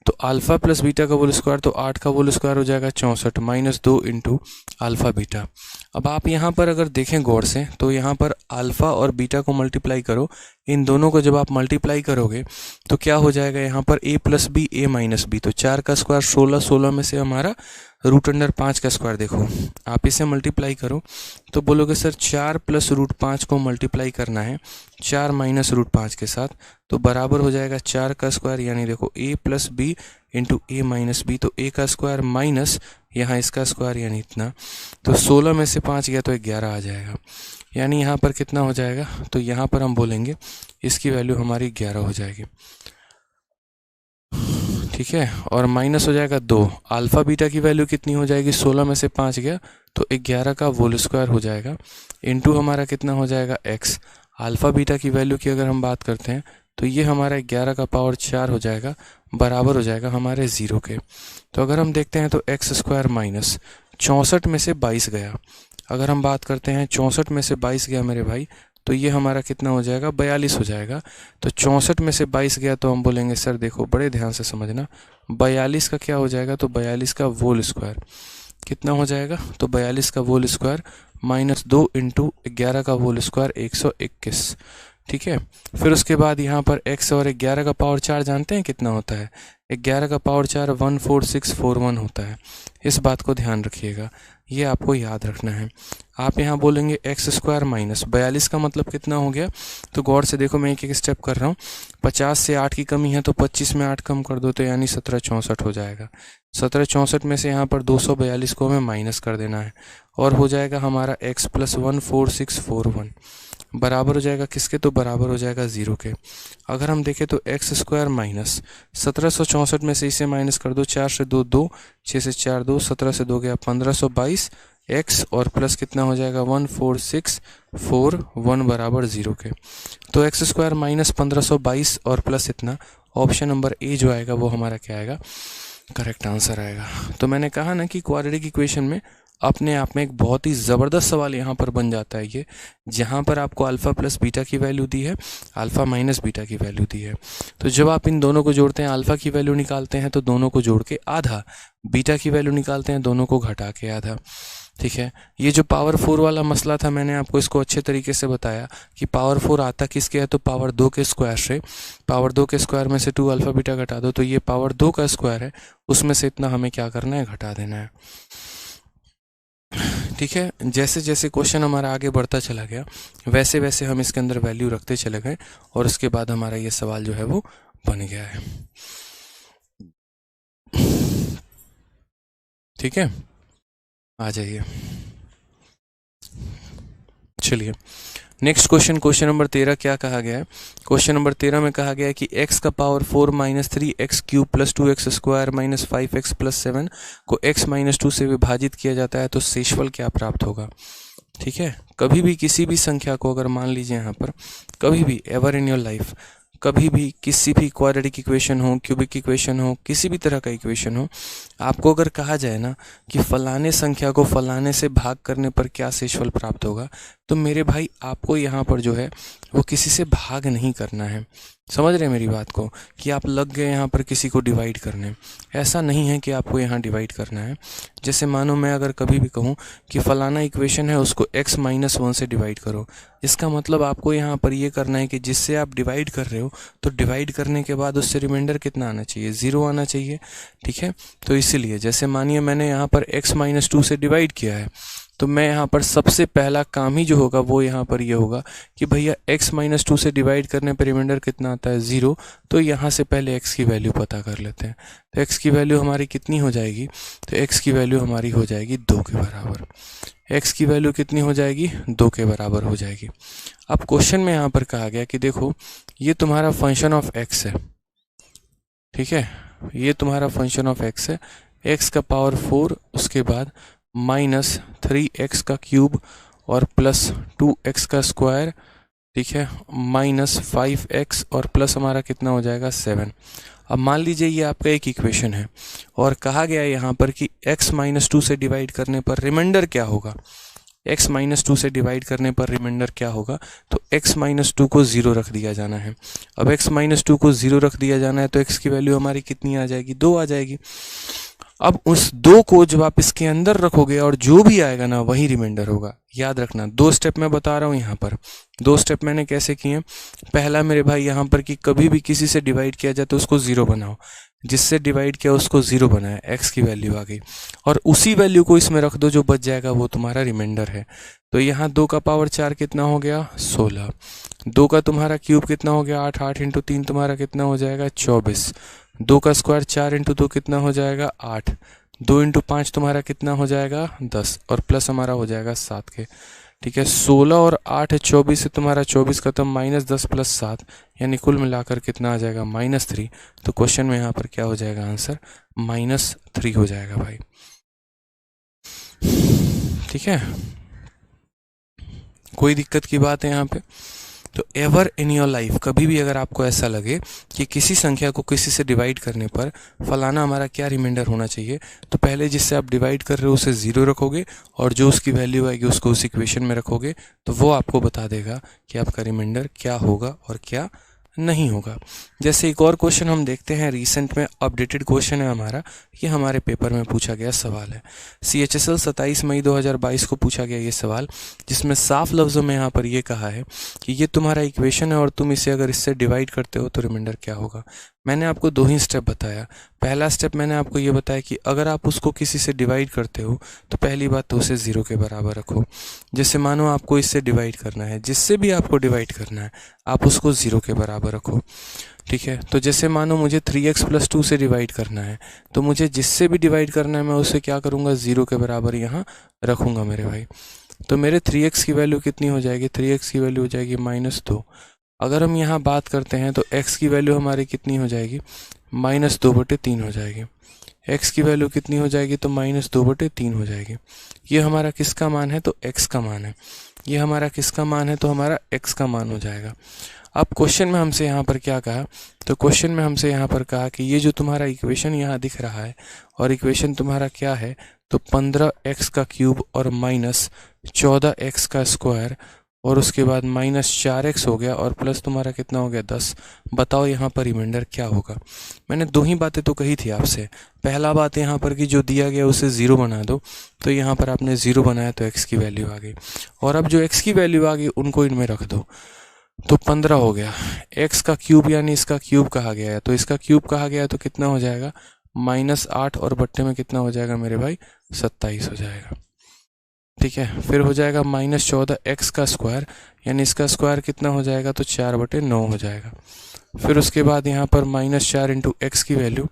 तो अल्फ़ा प्लस बीटा का होल स्क्वायर, तो 8 का होल स्क्वायर हो जाएगा 64 माइनस 2 इंटू अल्फ़ा बीटा। अब आप यहाँ पर अगर देखें गौर से तो यहाँ पर अल्फ़ा और बीटा को मल्टीप्लाई करो, इन दोनों को जब आप मल्टीप्लाई करोगे तो क्या हो जाएगा यहाँ पर a plus b a minus b, तो 4 का स्क्वायर 16, 16 में से हमारा रूट अंडर 5 का स्क्वायर, देखो आप इसे मल्टीप्लाई करो तो बोलोगे सर 4 प्लस रूट 5 को मल्टीप्लाई करना है 4 माइनस रूट 5 के साथ, तो बराबर हो जाएगा 4 का स्क्वायर, यानी देखो a plus b into a minus b, तो a का स्क्वायर माइनस यहाँ इसका स्क्वायर यानी इतना, तो 16 में से 5 गया तो 11 आ जाएगा, यानी यहाँ पर कितना हो जाएगा, तो यहाँ पर हम बोलेंगे इसकी वैल्यू हमारी 11 हो जाएगी, ठीक है। और माइनस हो जाएगा 2, अल्फ़ा बीटा की वैल्यू कितनी हो जाएगी, 16 में से 5 गया तो 11 का होल स्क्वायर हो जाएगा, इंटू हमारा कितना हो जाएगा x, अल्फ़ा बीटा की वैल्यू की अगर हम बात करते हैं तो ये हमारा 11 का पावर 4 हो जाएगा, बराबर हो जाएगा हमारे 0 के। तो अगर हम देखते हैं तो एक्स स्क्वायर माइनस 64 में से 22 गया, अगर हम बात करते हैं 64 में से 22 गया मेरे भाई, तो ये हमारा कितना हो जाएगा 42 हो जाएगा। तो 64 में से 22 गया तो हम बोलेंगे सर देखो बड़े ध्यान से समझना, 42 का क्या हो जाएगा, तो 42 का होल स्क्वायर कितना हो जाएगा, तो 42 का होल स्क्वायर माइनस 2 इंटू 11 का होल स्क्वायर 121, ठीक है। फिर उसके बाद यहाँ पर x और 11 का पावर 4 जानते हैं कितना होता है, 11 का पावर 4 14641 होता है, इस बात को ध्यान रखिएगा, ये आपको याद रखना है। आप यहाँ बोलेंगे एक्स स्क्वायर माइनस 42 का मतलब कितना हो गया, तो गौर से देखो मैं एक एक स्टेप कर रहा हूँ, 50 से 8 की कमी है तो 25 में 8 कम कर दो तो यानी 1764 हो जाएगा। 1764 में से यहाँ पर 242 को हमें माइनस कर देना है और हो जाएगा हमारा x प्लस 14641 बराबर हो जाएगा किसके, तो बराबर हो जाएगा 0 के। अगर हम देखें तो एक्स स्क्वायर माइनस 1764 में से इसे माइनस कर दो, 4 से 2 2, 6 से 4 2, 17 से 2 गया 1522 x और प्लस कितना हो जाएगा 14641 बराबर 0 के। तो एक्स स्क्वायर माइनस 1522 और प्लस इतना, ऑप्शन नंबर ए जो आएगा वो हमारा क्या आएगा, करेक्ट आंसर आएगा। तो मैंने कहा ना कि क्वाड्रेटिक इक्वेशन में अपने आप में एक बहुत ही ज़बरदस्त सवाल यहाँ पर बन जाता है ये, जहाँ पर आपको अल्फ़ा प्लस बीटा की वैल्यू दी है, अल्फ़ा माइनस बीटा की वैल्यू दी है, तो जब आप इन दोनों को जोड़ते हैं अल्फ़ा की वैल्यू निकालते हैं तो दोनों को जोड़ के आधा, बीटा की वैल्यू निकालते हैं दोनों को घटा के आधा, ठीक है। ये जो पावर 4 वाला मसला था मैंने आपको इसको अच्छे तरीके से बताया कि पावर 4 आता किसके है, तो पावर 2 के स्क्वायर से, पावर 2 के स्क्वायर में से 2 अल्फ़ा बीटा घटा दो तो ये पावर 2 का स्क्वायर है, उसमें से इतना हमें क्या करना है, घटा देना है, ठीक है। जैसे जैसे क्वेश्चन हमारा आगे बढ़ता चला गया वैसे वैसे हम इसके अंदर वैल्यू रखते चले गए और उसके बाद हमारा ये सवाल जो है वो बन गया है, ठीक है। आ जाइए, चलिए नेक्स्ट क्वेश्चन, क्वेश्चन नंबर 13 क्या कहा गया है, क्वेश्चन नंबर 13 में कहा गया है कि x का power 4 minus 3x cube plus 2x square minus 5x plus 7 को x माइनस 2 से विभाजित किया जाता है तो शेषफल क्या प्राप्त होगा। ठीक है। कभी भी किसी भी संख्या को अगर मान लीजिए यहाँ पर कभी भी एवर इन योर लाइफ कभी भी किसी भी क्वाड्रेटिक इक्वेशन हो, क्यूबिक इक्वेशन हो, किसी भी तरह का इक्वेशन हो, आपको अगर कहा जाए ना कि फलाने संख्या को फलाने से भाग करने पर क्या शेषफल प्राप्त होगा, तो मेरे भाई आपको यहाँ पर जो है वो किसी से भाग नहीं करना है। समझ रहे हैं मेरी बात को, कि आप लग गए यहाँ पर किसी को डिवाइड करने, ऐसा नहीं है कि आपको यहाँ डिवाइड करना है। जैसे मानो मैं अगर कभी भी कहूँ कि फलाना इक्वेशन है उसको x-1 से डिवाइड करो, इसका मतलब आपको यहाँ पर ये करना है कि जिससे आप डिवाइड कर रहे हो तो डिवाइड करने के बाद उससे रिमाइंडर कितना आना चाहिए, 0 आना चाहिए। ठीक है, तो इसीलिए जैसे मानिए मैंने यहाँ पर x-2 से डिवाइड किया है, तो मैं यहाँ पर सबसे पहला काम ही जो होगा वो यहाँ पर ये होगा कि भैया x-2 से डिवाइड करने पर रिमाइंडर कितना आता है, 0। तो यहाँ से पहले x की वैल्यू पता कर लेते हैं। तो x की वैल्यू हमारी कितनी हो जाएगी, तो x की वैल्यू हमारी हो जाएगी 2 के बराबर। x की वैल्यू कितनी हो जाएगी, 2 के बराबर हो जाएगी। अब क्वेश्चन में यहाँ पर कहा गया कि देखो ये तुम्हारा फंक्शन ऑफ x है, ठीक है, ये तुम्हारा फंक्शन ऑफ x है, x का पावर 4, उसके बाद -3x का क्यूब और +2x का स्क्वायर, ठीक है, -5x और प्लस हमारा कितना हो जाएगा 7। अब मान लीजिए ये आपका एक इक्वेशन है और कहा गया है यहाँ पर कि x-2 से डिवाइड करने पर रिमाइंडर क्या होगा, x-2 से डिवाइड करने पर रिमाइंडर क्या होगा, तो x-2 को 0 रख दिया जाना है। अब x-2 को 0 रख दिया जाना है तो x की वैल्यू हमारी कितनी आ जाएगी, 2 आ जाएगी। अब उस 2 को जब आप इसके अंदर रखोगे और जो भी आएगा ना वही रिमाइंडर होगा। याद रखना, 2 स्टेप मैं बता रहा हूँ यहाँ पर। 2 स्टेप मैंने कैसे किए, पहला मेरे भाई यहाँ पर कि कभी भी किसी से डिवाइड किया जाए तो उसको 0 बनाओ, जिससे डिवाइड किया उसको 0 बनाया, x की वैल्यू आ गई, और उसी वैल्यू को इसमें रख दो, जो बच जाएगा वो तुम्हारा रिमाइंडर है। तो यहाँ 2 का पावर 4 कितना हो गया, 16। 2 का तुम्हारा क्यूब कितना हो गया, 8, 8 × 3 तुम्हारा कितना हो जाएगा, 24। 2 का स्क्वायर 4 × 2 कितना हो जाएगा, 8। 2 × 5 तुम्हारा कितना हो जाएगा, 10, और प्लस हमारा हो जाएगा 7 के। ठीक है, 16 और 8 24 से तुम्हारा 24 खत्म, -10 + 7, यानी कुल मिलाकर कितना आ जाएगा, -3। तो क्वेश्चन में यहाँ पर क्या हो जाएगा आंसर, -3 हो जाएगा भाई। ठीक है, कोई दिक्कत की बात है यहाँ पे। तो एवर इन योर लाइफ कभी भी अगर आपको ऐसा लगे कि किसी संख्या को किसी से डिवाइड करने पर फलाना हमारा क्या रिमाइंडर होना चाहिए, तो पहले जिससे आप डिवाइड कर रहे हो उसे 0 रखोगे और जो उसकी वैल्यू आएगी उसको उस इक्वेशन में रखोगे, तो वो आपको बता देगा कि आपका रिमाइंडर क्या होगा और क्या नहीं होगा। जैसे एक और क्वेश्चन हम देखते हैं, रिसेंट में अपडेटेड क्वेश्चन है हमारा, ये हमारे पेपर में पूछा गया सवाल है। CHSL 27 मई 2022 को पूछा गया ये सवाल, जिसमें साफ लफ्ज़ों में यहाँ पर ये कहा है कि ये तुम्हारा इक्वेशन है और तुम इसे अगर इससे डिवाइड करते हो तो रिमाइंडर क्या होगा। मैंने आपको 2 ही स्टेप बताया। पहला स्टेप मैंने आपको ये बताया कि अगर आप उसको किसी से डिवाइड करते हो तो पहली बात तो उसे 0 के बराबर रखो। जैसे मानो आपको इससे डिवाइड करना है, जिससे भी आपको डिवाइड करना है आप उसको 0 के बराबर रखो। ठीक है, तो जैसे मानो मुझे 3x + 2 से डिवाइड करना है, तो मुझे जिससे भी डिवाइड करना है मैं उसे क्या करूँगा, 0 के बराबर यहाँ रखूँगा मेरे भाई। तो मेरे 3x की वैल्यू कितनी हो जाएगी, 3x की वैल्यू हो जाएगी -2। अगर हम यहाँ बात करते हैं तो x की वैल्यू हमारी कितनी हो जाएगी, -2/3 हो जाएगी। x की वैल्यू कितनी हो जाएगी, तो -2/3 हो जाएगी। ये हमारा किसका मान है, तो x का मान है। ये हमारा किसका मान है, तो हमारा x का मान हो जाएगा। अब क्वेश्चन में हमसे यहाँ पर क्या कहा, तो क्वेश्चन में हमसे यहाँ पर कहा कि ये जो तुम्हारा इक्वेशन यहाँ दिख रहा है और इक्वेशन तुम्हारा क्या है, तो 15x का क्यूब और -14x का स्क्वायर और उसके बाद -4x हो गया और प्लस तुम्हारा कितना हो गया, 10। बताओ यहाँ पर रिमाइंडर क्या होगा। मैंने 2 ही बातें तो कही थी आपसे। पहला बात यहाँ पर कि जो दिया गया उसे 0 बना दो, तो यहाँ पर आपने 0 बनाया तो x की वैल्यू आ गई, और अब जो x की वैल्यू आ गई उनको इनमें रख दो, तो 15 हो गया। x का क्यूब यानी इसका क्यूब कहा गया है, तो इसका क्यूब कहा गया है तो कितना हो जाएगा, -8 और बट्टे में कितना हो जाएगा मेरे भाई, 27 हो जाएगा। ठीक है, फिर हो जाएगा -14x का स्क्वायर, यानी इसका स्क्वायर कितना हो जाएगा, तो 4/9 हो जाएगा। फिर उसके बाद यहाँ पर -4 × x की वैल्यू,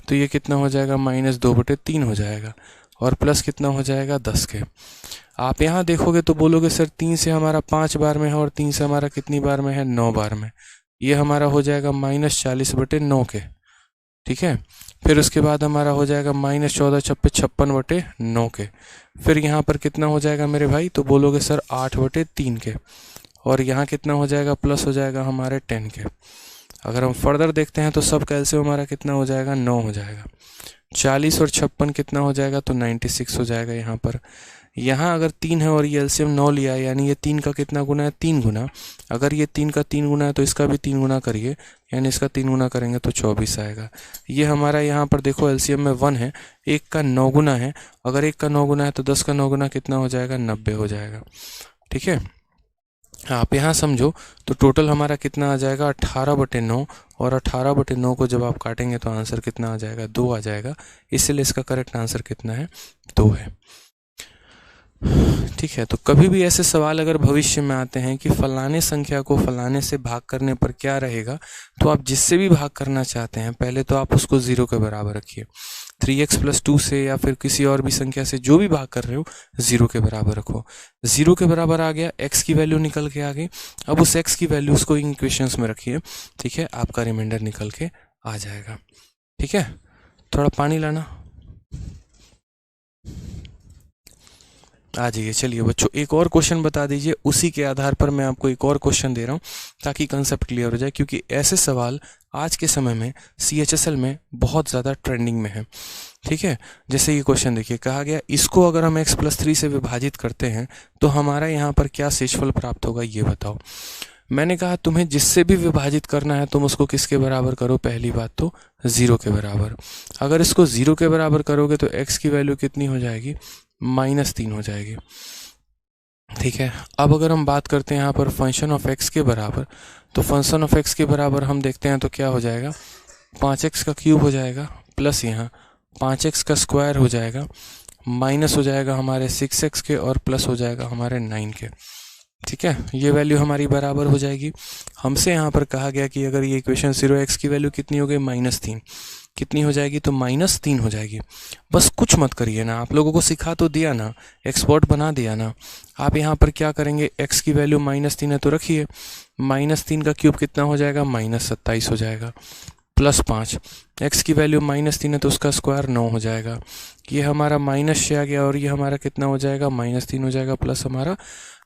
तो ये कितना हो जाएगा, -2/3 हो जाएगा, और प्लस कितना हो जाएगा, 10 के। आप यहाँ देखोगे तो बोलोगे सर 3 से हमारा 5 बार में है और 3 से हमारा कितनी बार में है, 9 बार में। ये हमारा हो जाएगा -40/9 के। ठीक है। फिर उसके बाद हमारा हो जाएगा -14×56 के। फिर यहाँ पर कितना हो जाएगा मेरे भाई, तो बोलोगे सर 8/3 के। और यहाँ कितना हो जाएगा, प्लस हो जाएगा हमारे 10 के। अगर हम फर्दर देखते हैं तो सब का एलसीएम हमारा कितना हो जाएगा, 9 हो जाएगा। 40 और 56 कितना हो जाएगा, तो 96 हो जाएगा यहाँ पर। यहाँ अगर 3 है और ये एलसीएम 9 लिया है, यानी ये 3 का कितना गुना है, 3 गुना। अगर ये 3 का 3 गुना है तो इसका भी 3 गुना करिए, यानी इसका 3 गुना करेंगे तो 24 आएगा। ये हमारा यहाँ पर देखो एलसीएम में 1 है, 1 का 9 गुना है। अगर 1 का 9 गुना है तो 10 का 9 गुना कितना हो जाएगा, 90 हो जाएगा। ठीक है, आप यहाँ समझो तो टोटल हमारा कितना आ जाएगा, 18/9। और 18/9 को जब आप काटेंगे तो आंसर कितना आ जाएगा, 2 आ जाएगा। इसलिए इसका करेक्ट आंसर कितना है, 2 है। ठीक है, तो कभी भी ऐसे सवाल अगर भविष्य में आते हैं कि फलाने संख्या को फलाने से भाग करने पर क्या रहेगा, तो आप जिससे भी भाग करना चाहते हैं पहले तो आप उसको 0 के बराबर रखिए। 3x + 2 से या फिर किसी और भी संख्या से जो भी भाग कर रहे हो 0 के बराबर रखो। 0 के बराबर आ गया, x की वैल्यू निकल के आ गई। अब उस x की वैल्यू उसको इन इक्वेशंस में रखिए। ठीक है, आपका रिमाइंडर निकल के आ जाएगा। ठीक है, थोड़ा पानी लाना, आ जाइए। चलिए बच्चों, एक और क्वेश्चन बता दीजिए, उसी के आधार पर मैं आपको एक और क्वेश्चन दे रहा हूँ ताकि कंसेप्ट क्लियर हो जाए, क्योंकि ऐसे सवाल आज के समय में CHSL में बहुत ज़्यादा ट्रेंडिंग में है। ठीक है, जैसे ये क्वेश्चन देखिए, कहा गया इसको अगर हम x + 3 से विभाजित करते हैं तो हमारा यहाँ पर क्या शेषफल प्राप्त होगा, ये बताओ। मैंने कहा तुम्हें जिससे भी विभाजित करना है तुम उसको किसके बराबर करो, पहली बात तो 0 के बराबर। अगर इसको 0 के बराबर करोगे तो x की वैल्यू कितनी हो जाएगी, -3 हो जाएगी। ठीक है, अब अगर हम बात करते हैं यहाँ पर फंक्शन ऑफ x के बराबर, तो फंक्शन ऑफ x के बराबर हम देखते हैं तो क्या हो जाएगा, 5x का क्यूब हो जाएगा, प्लस यहाँ 5x का स्क्वायर हो जाएगा, माइनस हो जाएगा हमारे 6x के, और प्लस हो जाएगा हमारे 9 के। ठीक है, ये वैल्यू हमारी बराबर हो जाएगी। हमसे यहाँ पर कहा गया कि अगर ये इक्वेशन 0x की वैल्यू कितनी हो गई, -3 कितनी हो जाएगी, तो -3 हो जाएगी। बस कुछ मत करिए ना, आप लोगों को सिखा तो दिया ना, एक्सपर्ट बना दिया ना। आप यहाँ पर क्या करेंगे, x की वैल्यू -3 है तो रखिए, -3 का क्यूब कितना हो जाएगा, -27 हो जाएगा, प्लस 5। x की वैल्यू -3 है तो उसका स्क्वायर 9 हो जाएगा। ये हमारा माइनस से आ गया और ये हमारा कितना हो जाएगा, -3 हो जाएगा, प्लस हमारा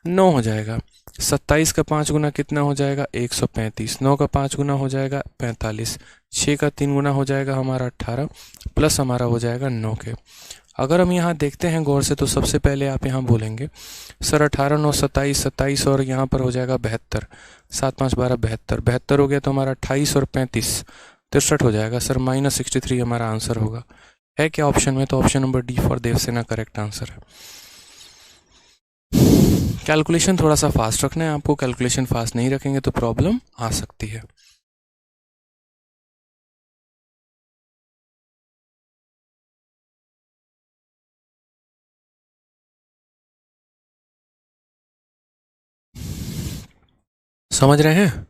9 हो जाएगा। 27 का 5 गुना कितना हो जाएगा, 135। 9 का 5 गुना हो जाएगा 45। 6 का 3 गुना हो जाएगा हमारा 18, प्लस हमारा हो जाएगा 9 के। अगर हम यहाँ देखते हैं गौर से तो सबसे पहले आप यहाँ बोलेंगे सर 18 9 27, 27 और यहाँ पर हो जाएगा 72, 7 5 12 72, 72 हो गया तो हमारा 28 और 35 63 हो जाएगा। सर -63 हमारा आंसर होगा। है क्या ऑप्शन में, तो option number D for Devsena correct answer है। कैलकुलेशन थोड़ा सा फास्ट रखना है आपको, कैलकुलेशन फास्ट नहीं रखेंगे तो प्रॉब्लम आ सकती है। समझ रहे हैं?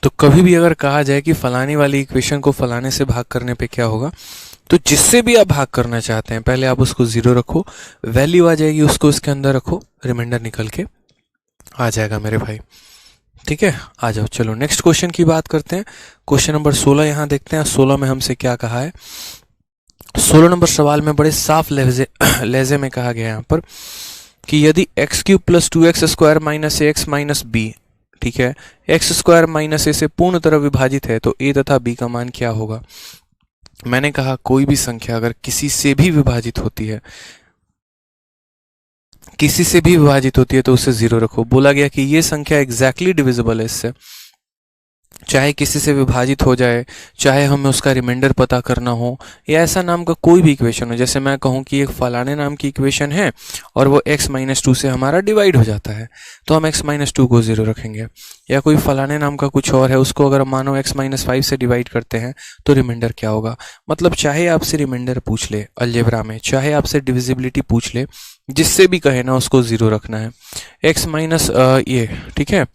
तो कभी भी अगर कहा जाए कि फलाने वाली इक्वेशन को फलाने से भाग करने पे क्या होगा, तो जिससे भी आप भाग करना चाहते हैं पहले आप उसको 0 रखो, वैल्यू आ जाएगी उसको इसके अंदर रखो, रिमाइंडर निकल के आ जाएगा मेरे भाई। ठीक है, आ जाओ। चलो नेक्स्ट क्वेश्चन की बात करते हैं। क्वेश्चन नंबर 16 यहाँ देखते हैं। 16 में हमसे क्या कहा है, 16 नंबर सवाल में बड़े साफ लहजे में कहा गया है यहाँ पर कि यदि x³ + 2x² - ax - b, ठीक है, x² - a से पूर्ण तरह विभाजित है तो a तथा b का मान क्या होगा। मैंने कहा कोई भी संख्या अगर किसी से भी विभाजित होती है, किसी से भी विभाजित होती है तो उसे 0 रखो। बोला गया कि ये संख्या एग्जैक्टली डिविजिबल है इससे, चाहे किसी से विभाजित हो जाए, चाहे हमें उसका रिमाइंडर पता करना हो, या ऐसा नाम का कोई भी इक्वेशन हो। जैसे मैं कहूँ कि एक फलाने नाम की इक्वेशन है और वो x - 2 से हमारा डिवाइड हो जाता है तो हम x - 2 को 0 रखेंगे। या कोई फलाने नाम का कुछ और है, उसको अगर मानो x - 5 से डिवाइड करते हैं तो रिमाइंडर क्या होगा। मतलब चाहे आपसे रिमाइंडर पूछ ले अलजेब्रा में, चाहे आपसे डिविजिबिलिटी पूछ ले, जिससे भी कहे ना उसको 0 रखना है। x माइनस ये, ठीक है,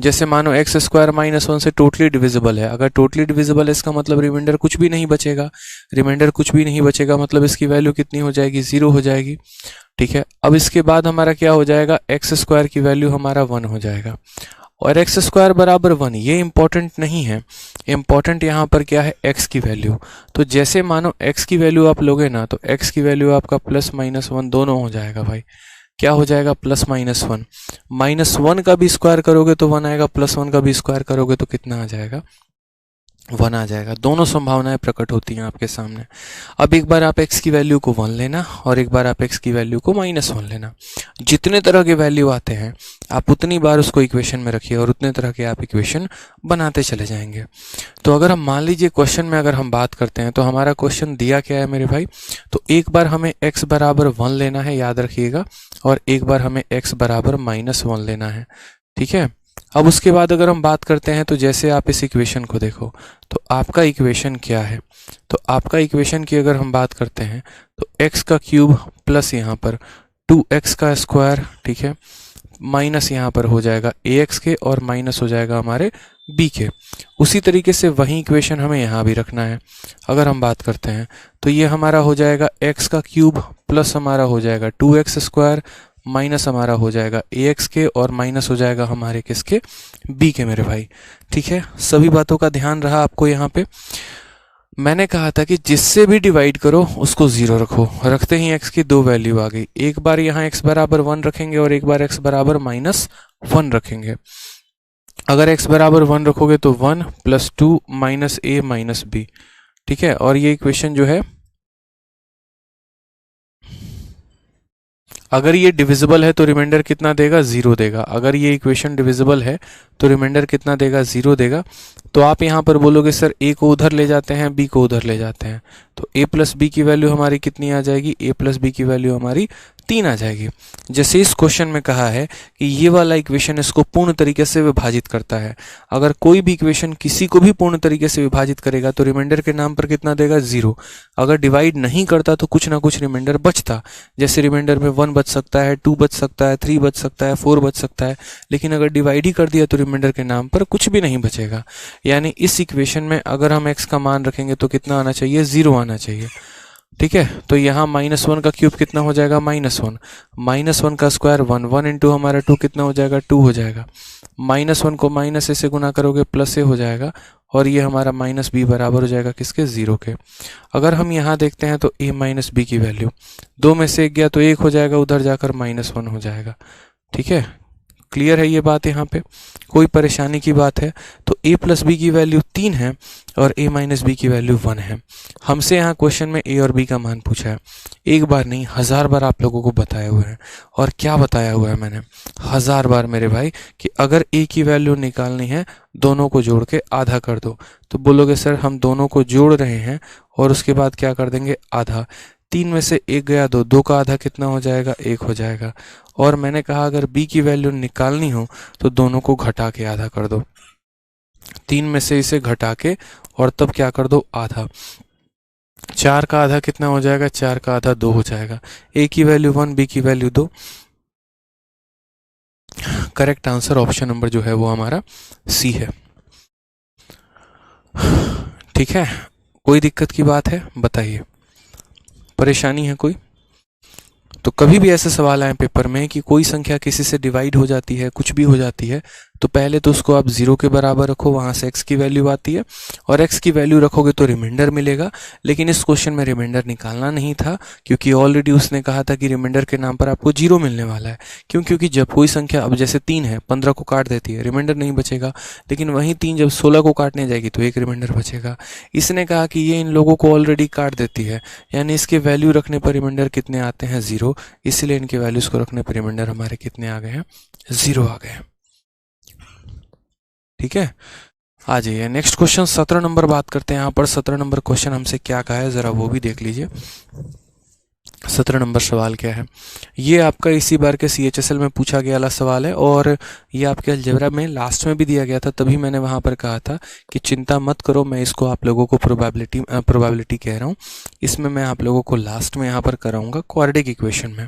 जैसे मानो x² - 1 से टोटली डिविजिबल है। अगर टोटली डिविजिबल है इसका मतलब रिमाइंडर कुछ भी नहीं बचेगा। रिमाइंडर कुछ भी नहीं बचेगा मतलब इसकी वैल्यू कितनी हो जाएगी, 0 हो जाएगी। ठीक है, अब इसके बाद हमारा क्या हो जाएगा, x² की वैल्यू हमारा 1 हो जाएगा। और एक्स स्क्वायर बराबर 1, ये इंपॉर्टेंट नहीं है। इंपॉर्टेंट यहाँ पर क्या है, एक्स की वैल्यू। तो जैसे मानो एक्स की वैल्यू आप लोगे ना, तो एक्स की वैल्यू आपका +-1 दोनों हो जाएगा भाई। क्या हो जाएगा, +-1। -1 का भी स्क्वायर करोगे तो 1 आएगा, +1 का भी स्क्वायर करोगे तो कितना आ जाएगा, 1 आ जाएगा। दोनों संभावनाएं प्रकट होती हैं आपके सामने। अब एक बार आप x की वैल्यू को 1 लेना और एक बार आप x की वैल्यू को -1 लेना। जितने तरह के वैल्यू आते हैं आप उतनी बार उसको इक्वेशन में रखिए और उतने तरह के आप इक्वेशन बनाते चले जाएंगे। तो अगर हम मान लीजिए क्वेश्चन में अगर हम बात करते हैं तो हमारा क्वेश्चन दिया क्या है मेरे भाई, तो एक बार हमें x बराबर 1 लेना है, याद रखिएगा, और एक बार हमें x बराबर -1 लेना है। ठीक है। अब उसके बाद अगर हम बात करते हैं तो जैसे आप इस इक्वेशन को देखो, तो आपका इक्वेशन क्या है, तो आपका इक्वेशन की अगर हम बात करते हैं तो x का क्यूब प्लस यहाँ पर 2x का स्क्वायर, ठीक है, माइनस यहाँ पर हो जाएगा ax के और माइनस हो जाएगा हमारे b के। उसी तरीके से वही इक्वेशन हमें यहाँ भी रखना है। अगर हम बात करते हैं तो ये हमारा हो जाएगा x का क्यूब प्लस हमारा हो जाएगा 2x स्क्वायर माइनस हमारा हो जाएगा ax के और माइनस हो जाएगा हमारे किसके, b के मेरे भाई। ठीक है, सभी बातों का ध्यान रहा आपको। यहाँ पे मैंने कहा था कि जिससे भी डिवाइड करो उसको 0 रखो, रखते ही x की 2 वैल्यू आ गई। एक बार यहाँ x बराबर 1 रखेंगे और एक बार x बराबर -1 रखेंगे। अगर x बराबर 1 रखोगे तो 1 + 2 -a - b, ठीक है। और ये इक्वेशन जो है, अगर ये डिविजिबल है तो रिमाइंडर कितना देगा, 0 देगा। अगर ये इक्वेशन डिविजिबल है तो रिमाइंडर कितना देगा, 0 देगा। तो आप यहाँ पर बोलोगे सर a को उधर ले जाते हैं, b को उधर ले जाते हैं, तो a + b की वैल्यू हमारी कितनी आ जाएगी, a + b की वैल्यू हमारी 3 आ जाएगी। जैसे इस क्वेश्चन में कहा है कि ये वाला इक्वेशन इसको पूर्ण तरीके से विभाजित करता है। अगर कोई भी इक्वेशन किसी को भी पूर्ण तरीके से विभाजित करेगा तो रिमाइंडर के नाम पर कितना देगा, 0। अगर डिवाइड नहीं करता तो कुछ ना कुछ रिमाइंडर बचता। जैसे रिमाइंडर में 1 बच सकता है, 2 बच सकता है, 3 बच सकता है, 4 बच सकता है। लेकिन अगर डिवाइड ही कर दिया तो रिमाइंडर के नाम पर कुछ भी नहीं बचेगा। यानी इस इक्वेशन में अगर हम x का मान रखेंगे तो कितना आना चाहिए, 0 आना चाहिए। ठीक है, तो यहाँ -1 का क्यूब कितना हो जाएगा, -1, -1 का स्क्वायर 1, 1 इंटू हमारा 2 कितना हो जाएगा, 2 हो जाएगा। -1 को माइनस से गुना करोगे प्लस ए हो जाएगा और ये हमारा -b बराबर हो जाएगा किसके, 0 के। अगर हम यहाँ देखते हैं तो a - b की वैल्यू 2 में से 1 गया तो 1 हो जाएगा, उधर जाकर -1 हो जाएगा। ठीक है, क्लियर है ये बात, यहाँ पे कोई परेशानी की बात है। तो a + b की वैल्यू 3 है और a - b की वैल्यू 1 है। हमसे यहाँ क्वेश्चन में a और b का मान पूछा है। एक बार नहीं 1000 बार आप लोगों को बताया हुआ है। और क्या बताया हुआ है मैंने, 1000 बार मेरे भाई, कि अगर a की वैल्यू निकालनी है दोनों को जोड़ के आधा कर दो। तो बोलोगे सर हम दोनों को जोड़ रहे हैं और उसके बाद क्या कर देंगे, आधा। 3 में से 1 गया 2, 2 का आधा कितना हो जाएगा, 1 हो जाएगा। और मैंने कहा अगर b की वैल्यू निकालनी हो तो दोनों को घटा के आधा कर दो। 3 में से इसे घटा के और तब क्या कर दो, आधा। 4 का आधा कितना हो जाएगा, 4 का आधा 2 हो जाएगा। a की वैल्यू 1, b की value 2। Correct answer option number जो है वो हमारा सी है। ठीक है, कोई दिक्कत की बात है बताइए, परेशानी है कोई? तो कभी भी ऐसे सवाल आए पेपर में कि कोई संख्या किसी से डिवाइड हो जाती है, कुछ भी हो जाती है, तो पहले तो उसको आप 0 के बराबर रखो, वहां से x की वैल्यू आती है और x की वैल्यू रखोगे तो रिमाइंडर मिलेगा। लेकिन इस क्वेश्चन में रिमाइंडर निकालना नहीं था, क्योंकि ऑलरेडी उसने कहा था कि रिमाइंडर के नाम पर आपको 0 मिलने वाला है। क्यों? क्योंकि जब कोई संख्या, अब जैसे 3 है, 15 को काट देती है, रिमाइंडर नहीं बचेगा। लेकिन वहीं 3 जब 16 को काटने जाएगी तो एक रिमाइंडर बचेगा। इसने कहा कि ये इन लोगों को ऑलरेडी काट देती है, यानी इसके वैल्यू रखने पर रिमाइंडर कितने आते हैं, 0। इसलिए इनके वैल्यूज को रखने पर रिमाइंडर हमारे कितने आ गए हैं, 0 आ गए हैं। ठीक है, आ जाइए नेक्स्ट क्वेश्चन 17 नंबर बात करते हैं। यहाँ पर 17 नंबर क्वेश्चन हमसे क्या कहा है जरा वो भी देख लीजिए। 17 नंबर सवाल क्या है, ये आपका इसी बार के CHSL में पूछा गया वाला सवाल है और ये आपके अलजेब्रा में लास्ट में भी दिया गया था। तभी मैंने वहाँ पर कहा था कि चिंता मत करो, मैं इसको आप लोगों को प्रोबेबिलिटी कह रहा हूँ, इसमें मैं आप लोगों को लास्ट में यहाँ पर कराऊंगा क्वाड्रेटिक इक्वेशन में।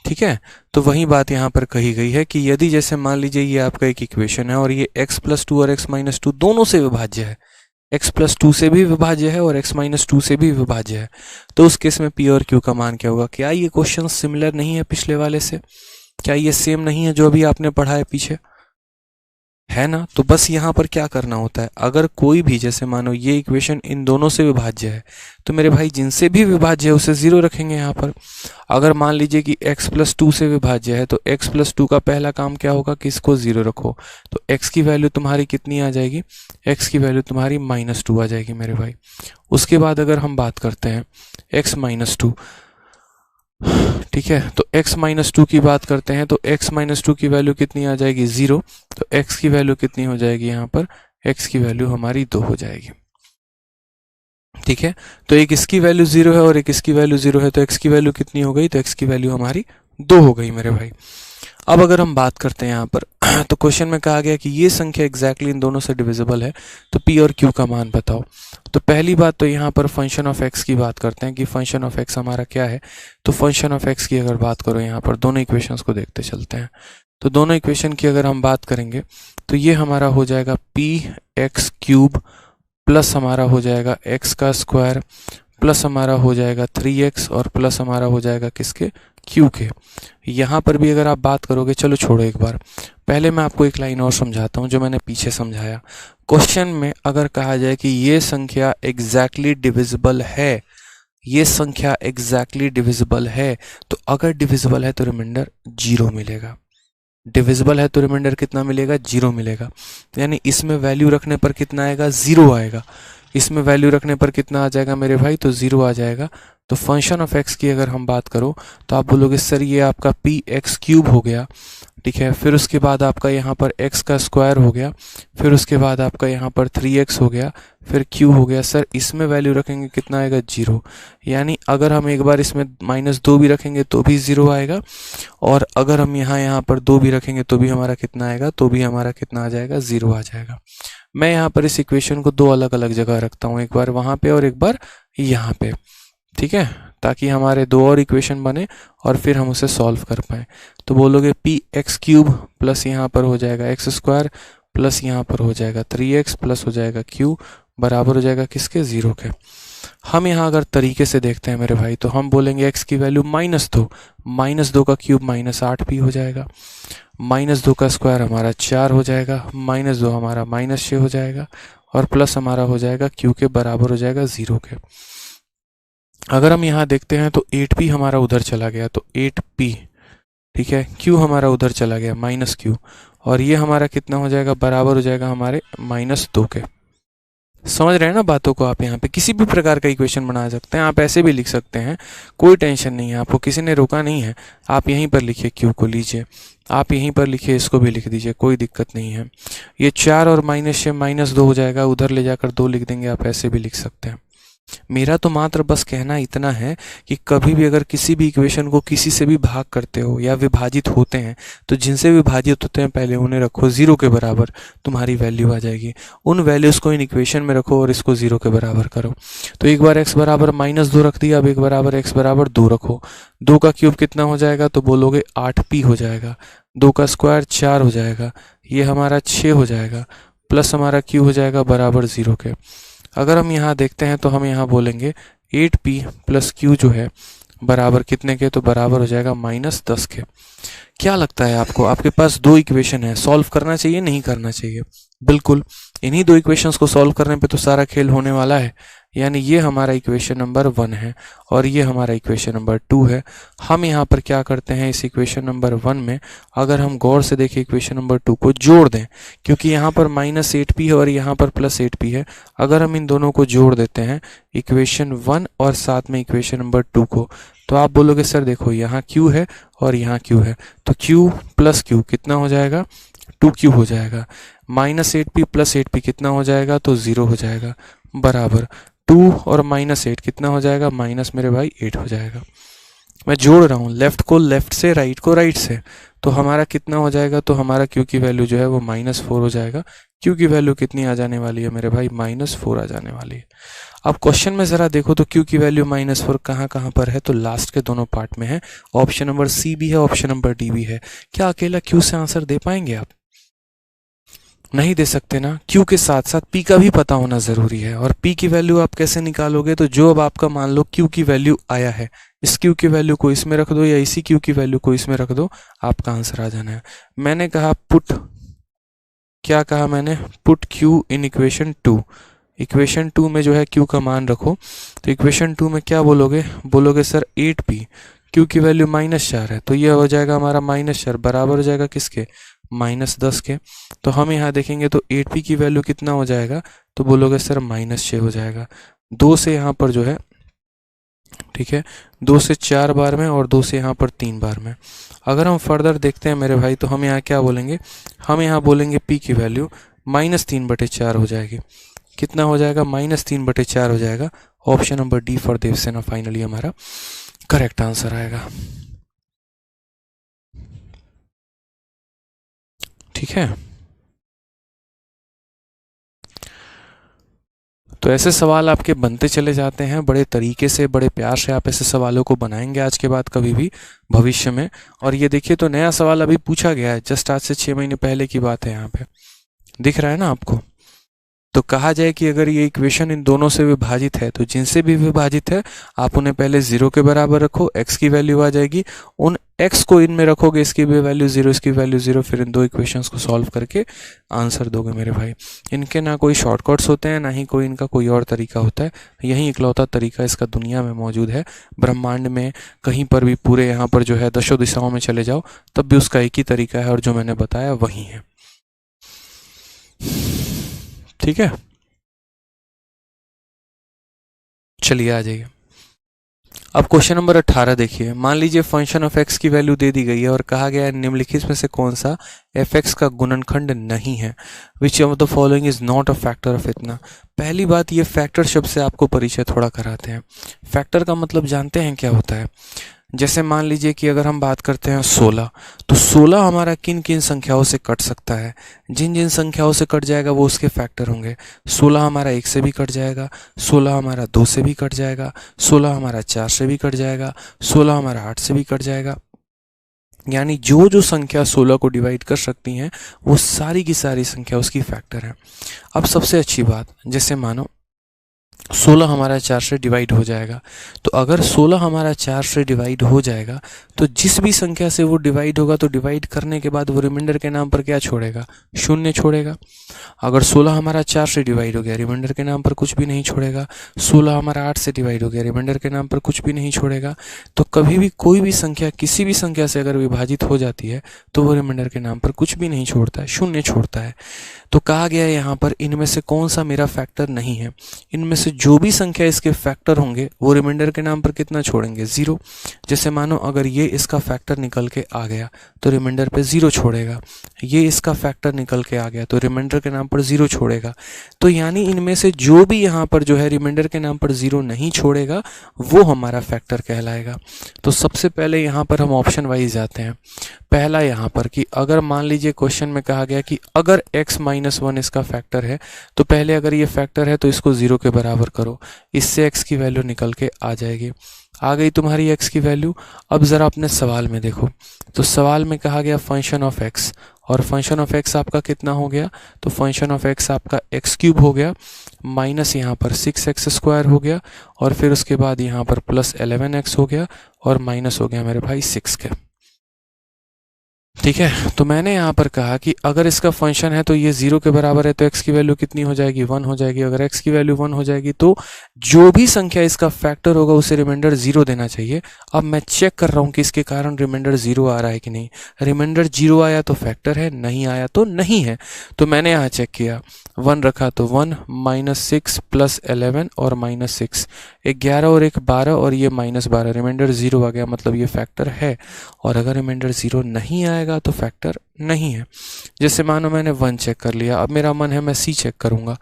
ठीक है, तो वही बात यहाँ पर कही गई है कि यदि जैसे मान लीजिए ये आपका एक इक्वेशन है और ये x + 2 और x - 2 दोनों से विभाज्य है, x + 2 से भी विभाज्य है और x - 2 से भी विभाज्य है, तो उस केस में p और q का मान क्या होगा? क्या ये क्वेश्चन सिमिलर नहीं है पिछले वाले से? क्या ये सेम नहीं है जो अभी आपने पढ़ा है पीछे? है ना। तो बस यहाँ पर क्या करना होता है, अगर कोई भी, जैसे मानो ये इक्वेशन इन दोनों से विभाज्य है, तो मेरे भाई जिनसे भी विभाज्य है उसे 0 रखेंगे यहाँ पर। अगर मान लीजिए कि x+2 से विभाज्य है, तो x+2 का पहला काम क्या होगा कि इसको 0 रखो, तो x की वैल्यू तुम्हारी कितनी आ जाएगी, x की वैल्यू तुम्हारी -2 आ जाएगी मेरे भाई। उसके बाद अगर हम बात करते हैं x-2, ठीक है, तो x-2 की बात करते हैं, तो x-2 की वैल्यू कितनी आ जाएगी 0, तो x की वैल्यू कितनी हो जाएगी यहाँ पर, x की वैल्यू हमारी 2 हो जाएगी। ठीक है, तो एक इसकी वैल्यू 0 है और एक इसकी वैल्यू 0 है, तो x की वैल्यू कितनी हो गई, तो x की वैल्यू हमारी 2 हो गई मेरे भाई। अब अगर हम बात करते हैं यहाँ पर तो क्वेश्चन में कहा गया कि ये संख्या एग्जैक्टली इन दोनों से डिविजिबल है, तो p और q का मान बताओ। तो पहली बात तो यहाँ पर फंक्शन ऑफ x की बात करते हैं कि फंक्शन ऑफ x हमारा क्या है। तो फंक्शन ऑफ x की अगर बात करो, यहाँ पर दोनों इक्वेशंस को देखते चलते हैं। तो दोनों इक्वेशन की अगर हम बात करेंगे तो ये हमारा हो जाएगा p(x³ प्लस हमारा हो जाएगा x का स्क्वायर प्लस हमारा हो जाएगा 3x और प्लस हमारा हो जाएगा किसके, q के। यहाँ पर भी अगर आप बात करोगे, चलो छोड़ो एक बार, पहले मैं आपको एक लाइन और समझाता हूँ जो मैंने पीछे समझाया। क्वेश्चन में अगर कहा जाए कि ये संख्या एग्जैक्टली डिविजिबल है, ये संख्या एग्जैक्टली डिविजिबल है, तो अगर डिविजिबल है तो रिमाइंडर 0 मिलेगा। डिविजिबल है तो रिमाइंडर कितना मिलेगा, 0 मिलेगा। यानी इसमें वैल्यू रखने पर कितना आएगा, 0 आएगा। इसमें वैल्यू रखने पर कितना आ जाएगा मेरे भाई, तो 0 आ जाएगा। तो फंक्शन ऑफ x की अगर हम बात करो तो आप बोलोगे सर ये आपका p(x³ हो गया, ठीक है, फिर उसके बाद आपका यहाँ पर x का स्क्वायर हो गया, फिर उसके बाद आपका यहाँ पर 3x हो गया, फिर q हो गया। सर इसमें वैल्यू रखेंगे कितना आएगा, 0। यानी अगर हम एक बार इसमें -2 भी रखेंगे तो भी 0 आएगा, और अगर हम यहाँ पर 2 भी रखेंगे तो भी हमारा कितना आएगा, तो भी हमारा कितना आ जाएगा, 0 आ जाएगा। मैं यहाँ पर इस इक्वेशन को 2 अलग अलग जगह रखता हूँ, एक बार वहाँ पे और एक बार यहाँ पे, ठीक है, ताकि हमारे 2 और इक्वेशन बने और फिर हम उसे सॉल्व कर पाए। तो बोलोगे p(x³ प्लस यहाँ पर हो जाएगा x² प्लस यहाँ पर हो जाएगा 3x प्लस हो जाएगा q बराबर हो जाएगा किसके, 0 के। हम यहाँ अगर तरीके से देखते हैं मेरे भाई, तो हम बोलेंगे x की वैल्यू -2 का क्यूब -8p हो जाएगा, -2 का स्क्वायर हमारा 4 हो जाएगा, -2 हमारा -6 हो जाएगा, और प्लस हमारा हो जाएगा q के बराबर हो जाएगा 0 के। अगर हम यहाँ देखते हैं तो 8p हमारा उधर चला गया, तो 8p, ठीक है, q हमारा उधर चला गया -q, और ये हमारा कितना हो जाएगा, बराबर हो जाएगा हमारे -2 के। समझ रहे हैं ना बातों को। आप यहाँ पे किसी भी प्रकार का इक्वेशन बना सकते हैं, आप ऐसे भी लिख सकते हैं, कोई टेंशन नहीं है, आपको किसी ने रोका नहीं है। आप यहीं पर लिखिए, q को लीजिए, आप यहीं पर लिखिए, इसको भी लिख दीजिए, कोई दिक्कत नहीं है। ये 4 और -6 -2 हो जाएगा, उधर ले जाकर 2 लिख देंगे, आप ऐसे भी लिख सकते हैं। मेरा तो मात्र बस कहना इतना है कि कभी भी अगर किसी भी इक्वेशन को किसी से भी भाग करते हो या विभाजित होते हैं, तो जिनसे विभाजित होते हैं पहले उन्हें रखो 0 के बराबर, तुम्हारी वैल्यू आ जाएगी। उन वैल्यूज़ को इन इक्वेशन में रखो और इसको 0 के बराबर करो। तो एक बार x बराबर -2 रख दिया, अब एक बराबर x बराबर 2 रखो। 2 का क्यूब कितना हो जाएगा, तो बोलोगे 8p हो जाएगा, 2 का स्क्वायर 4 हो जाएगा, ये हमारा 6 हो जाएगा, प्लस हमारा q हो जाएगा बराबर 0 के। अगर हम यहाँ देखते हैं तो हम यहाँ बोलेंगे 8p प्लस q जो है बराबर कितने के, तो बराबर हो जाएगा -10 के। क्या लगता है आपको, आपके पास 2 इक्वेशन है, सॉल्व करना चाहिए नहीं करना चाहिए? बिल्कुल, इन्हीं 2 इक्वेशंस को सॉल्व करने पे तो सारा खेल होने वाला है। यानी ये हमारा इक्वेशन नंबर 1 है और ये हमारा इक्वेशन नंबर 2 है। हम यहाँ पर क्या करते हैं, इस इक्वेशन नंबर 1 में अगर हम गौर से देखें इक्वेशन नंबर 2 को जोड़ दें, क्योंकि यहाँ पर -8p है और यहाँ पर +8p है। अगर हम इन दोनों को जोड़ देते हैं, इक्वेशन 1 और साथ में इक्वेशन नंबर 2 को, तो आप बोलोगे सर देखो यहाँ q है और यहाँ q है, तो q प्लस q कितना हो जाएगा, 2q हो जाएगा। -8p प्लस 8p कितना हो जाएगा, तो 0 हो जाएगा, बराबर 2 और -8 कितना हो जाएगा, माइनस मेरे भाई 8 हो जाएगा। मैं जोड़ रहा हूँ लेफ्ट को लेफ्ट से, राइट को राइट से, तो हमारा कितना हो जाएगा, तो हमारा q की वैल्यू जो है वो -4 हो जाएगा। q की वैल्यू कितनी आ जाने वाली है मेरे भाई, -4 आ जाने वाली है। अब क्वेश्चन में ज़रा देखो तो q की वैल्यू -4 कहाँ पर है, तो लास्ट के दोनों पार्ट में है। ऑप्शन नंबर सी भी है, ऑप्शन नंबर डी भी है। क्या अकेला q से आंसर दे पाएंगे आप? नहीं दे सकते ना। q के साथ साथ p का भी पता होना ज़रूरी है, और p की वैल्यू आप कैसे निकालोगे, तो जो अब आपका मान लो q की वैल्यू आया है, इस q की वैल्यू को इसमें रख दो या इसी q की वैल्यू को इसमें रख दो, आपका आंसर आ जाना है। मैंने कहा पुट क्या कहा मैंने, put q in equation 2। Equation 2 में जो है q का मान रखो। तो इक्वेशन 2 में क्या बोलोगे, बोलोगे सर 8p, q की वैल्यू -4 है, तो ये हो जाएगा हमारा -4 बराबर हो जाएगा किसके, -10 के। तो हम यहाँ देखेंगे तो 8p की वैल्यू कितना हो जाएगा, तो बोलोगे सर -6 हो जाएगा। 2 से यहाँ पर जो है, ठीक है, 2 से 4 बार में और 2 से यहाँ पर 3 बार में। अगर हम फर्दर देखते हैं मेरे भाई, तो हम यहाँ क्या बोलेंगे, हम यहाँ बोलेंगे p की वैल्यू -3/4 हो जाएगी। कितना हो जाएगा, -3/4 हो जाएगा। Option number D for Devsena finally हमारा करेक्ट आंसर आएगा। ठीक है, तो ऐसे सवाल आपके बनते चले जाते हैं, बड़े तरीके से, बड़े प्यार से आप ऐसे सवालों को बनाएंगे आज के बाद कभी भी भविष्य में। और ये देखिए, तो नया सवाल अभी पूछा गया है, जस्ट आज से 6 महीने पहले की बात है, यहाँ पे दिख रहा है ना आपको। तो कहा जाए कि अगर ये इक्वेशन इन दोनों से विभाजित है, तो जिनसे भी विभाजित है आप उन्हें पहले 0 के बराबर रखो, x की वैल्यू आ जाएगी, उन x को इनमें रखोगे, इसकी भी वैल्यू 0, इसकी वैल्यू 0, फिर इन दो इक्वेशंस को सॉल्व करके आंसर दोगे मेरे भाई। इनके ना कोई शॉर्टकट्स होते हैं, ना ही कोई इनका कोई और तरीका होता है, यही इकलौता तरीका इसका दुनिया में मौजूद है। ब्रह्मांड में कहीं पर भी पूरे यहाँ पर जो है दशों दिशाओं में चले जाओ, तब भी उसका एक ही तरीका है, और जो मैंने बताया वही है। ठीक है, चलिए आ जाइए। अब क्वेश्चन नंबर 18 देखिए। मान लीजिए फंक्शन ऑफ x की वैल्यू दे दी गई है और कहा गया है निम्नलिखित में से कौन सा fx का गुणनखंड नहीं है, which of the following is not a factor of इतना। पहली बात, ये फैक्टर शब्द से आपको परिचय थोड़ा कराते हैं। फैक्टर का मतलब जानते हैं क्या होता है। जैसे मान लीजिए कि अगर हम बात करते हैं 16, तो 16 हमारा किन किन संख्याओं से कट सकता है, जिन जिन संख्याओं से कट जाएगा वो उसके फैक्टर होंगे। 16 हमारा 1 से भी कट जाएगा, 16 हमारा 2 से भी कट जाएगा, 16 हमारा 4 से भी कट जाएगा, 16 हमारा 8 से भी कट जाएगा। यानी जो जो संख्या 16 को डिवाइड कर सकती हैं, वो सारी की सारी संख्या उसकी फैक्टर है। अब सबसे अच्छी बात, जैसे मानो 16 हमारा 4 से डिवाइड हो जाएगा, तो अगर 16 हमारा 4 से डिवाइड हो जाएगा, तो जिस भी संख्या से वो डिवाइड होगा, तो डिवाइड करने के बाद वो रिमाइंडर के नाम पर क्या छोड़ेगा, 0 छोड़ेगा। अगर 16 हमारा 4 से डिवाइड हो गया, रिमाइंडर के नाम पर कुछ भी नहीं छोड़ेगा। 16 हमारा 8 से डिवाइड हो गया, रिमाइंडर के नाम पर कुछ भी नहीं छोड़ेगा। तो कभी भी कोई भी संख्या किसी भी संख्या से अगर विभाजित हो जाती है, तो वो रिमाइंडर के नाम पर कुछ भी नहीं छोड़ता है, 0 छोड़ता है। तो कहा गया है यहाँ पर इनमें से कौन सा मेरा फैक्टर नहीं है। इनमें से जो भी संख्या इसके फैक्टर होंगे, वो रिमाइंडर के नाम पर कितना छोड़ेंगे, 0। जैसे मानो अगर ये इसका फैक्टर निकल के आ गया, तो रिमाइंडर पे 0 छोड़ेगा। ये इसका फैक्टर निकल के आ गया, तो रिमाइंडर के नाम पर 0 छोड़ेगा। तो यानी इनमें से जो भी यहाँ पर जो है रिमाइंडर के नाम पर 0 नहीं छोड़ेगा, वो हमारा फैक्टर कहलाएगा। तो सबसे पहले यहाँ पर हम ऑप्शन वाइज जाते हैं। पहला यहाँ पर कि अगर मान लीजिए क्वेश्चन में कहा गया कि अगर x - 1 इसका फैक्टर है, तो पहले अगर ये फैक्टर है तो इसको 0 के बराबर करो, इससे x की वैल्यू निकल के आ जाएगी। आ गई तुम्हारी x की वैल्यू। अब ज़रा अपने सवाल में देखो, तो सवाल में कहा गया फंक्शन ऑफ x, और फंक्शन ऑफ x आपका कितना हो गया, तो फंक्शन ऑफ x आपका x³ हो गया, माइनस यहाँ पर 6x² हो गया, और फिर उसके बाद यहाँ पर प्लस 11x हो गया, और माइनस हो गया मेरे भाई 6 के। ठीक है, तो मैंने यहाँ पर कहा कि अगर इसका फंक्शन है तो ये 0 के बराबर है, तो x की वैल्यू कितनी हो जाएगी, 1 हो जाएगी। अगर x की वैल्यू 1 हो जाएगी, तो जो भी संख्या इसका फैक्टर होगा उसे रिमाइंडर 0 देना चाहिए। अब मैं चेक कर रहा हूँ कि इसके कारण रिमाइंडर 0 आ रहा है कि नहीं। रिमाइंडर 0 आया तो फैक्टर है, नहीं आया तो नहीं है। तो मैंने यहाँ चेक किया, 1 रखा तो 1, -6 प्लस 11 और -6, 11 और 1 12, और ये -12, रिमाइंडर 0 आ गया, मतलब ये फैक्टर है। और अगर रिमाइंडर 0 नहीं आएगा तो फैक्टर नहीं है। जैसे मानो मैंने 1 चेक कर लिया, अब मेरा मन है मैं C चेक करूंगा,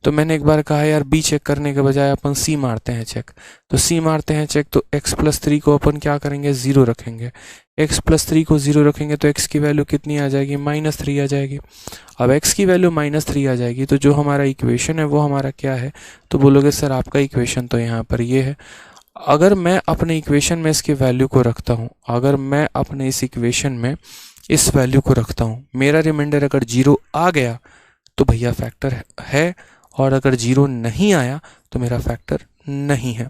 तो मैंने एक बार कहा यार B चेक करने के बजाय अपन C मारते हैं चेक। तो C मारते हैं चेक, तो x+3 को अपन क्या करेंगे, 0 रखेंगे। x+3 को 0 रखेंगे तो x की वैल्यू कितनी आ जाएगी, -3 आ जाएगी। अब x की वैल्यू -3 आ जाएगी, तो जो हमारा इक्वेशन है वो हमारा क्या है, तो बोलोगे सर आपका इक्वेशन तो यहाँ पर ये है। अगर मैं अपने इक्वेशन में इसकी वैल्यू को रखता हूँ, अगर मैं अपने इस इक्वेशन में इस वैल्यू को रखता हूँ, मेरा रिमाइंडर अगर 0 आ गया तो भैया फैक्टर है, और अगर 0 नहीं आया तो मेरा फैक्टर नहीं है।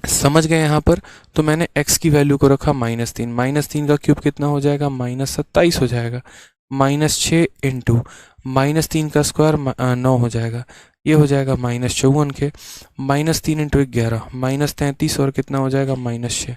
समझ गए यहाँ पर। तो मैंने x की वैल्यू को रखा -3, -3 का क्यूब कितना हो जाएगा, -27 हो जाएगा। -6 इंटू -3 का स्क्वायर 9 हो जाएगा, ये हो जाएगा -54 के, -3 इंटू 11 -33 और कितना हो जाएगा -6।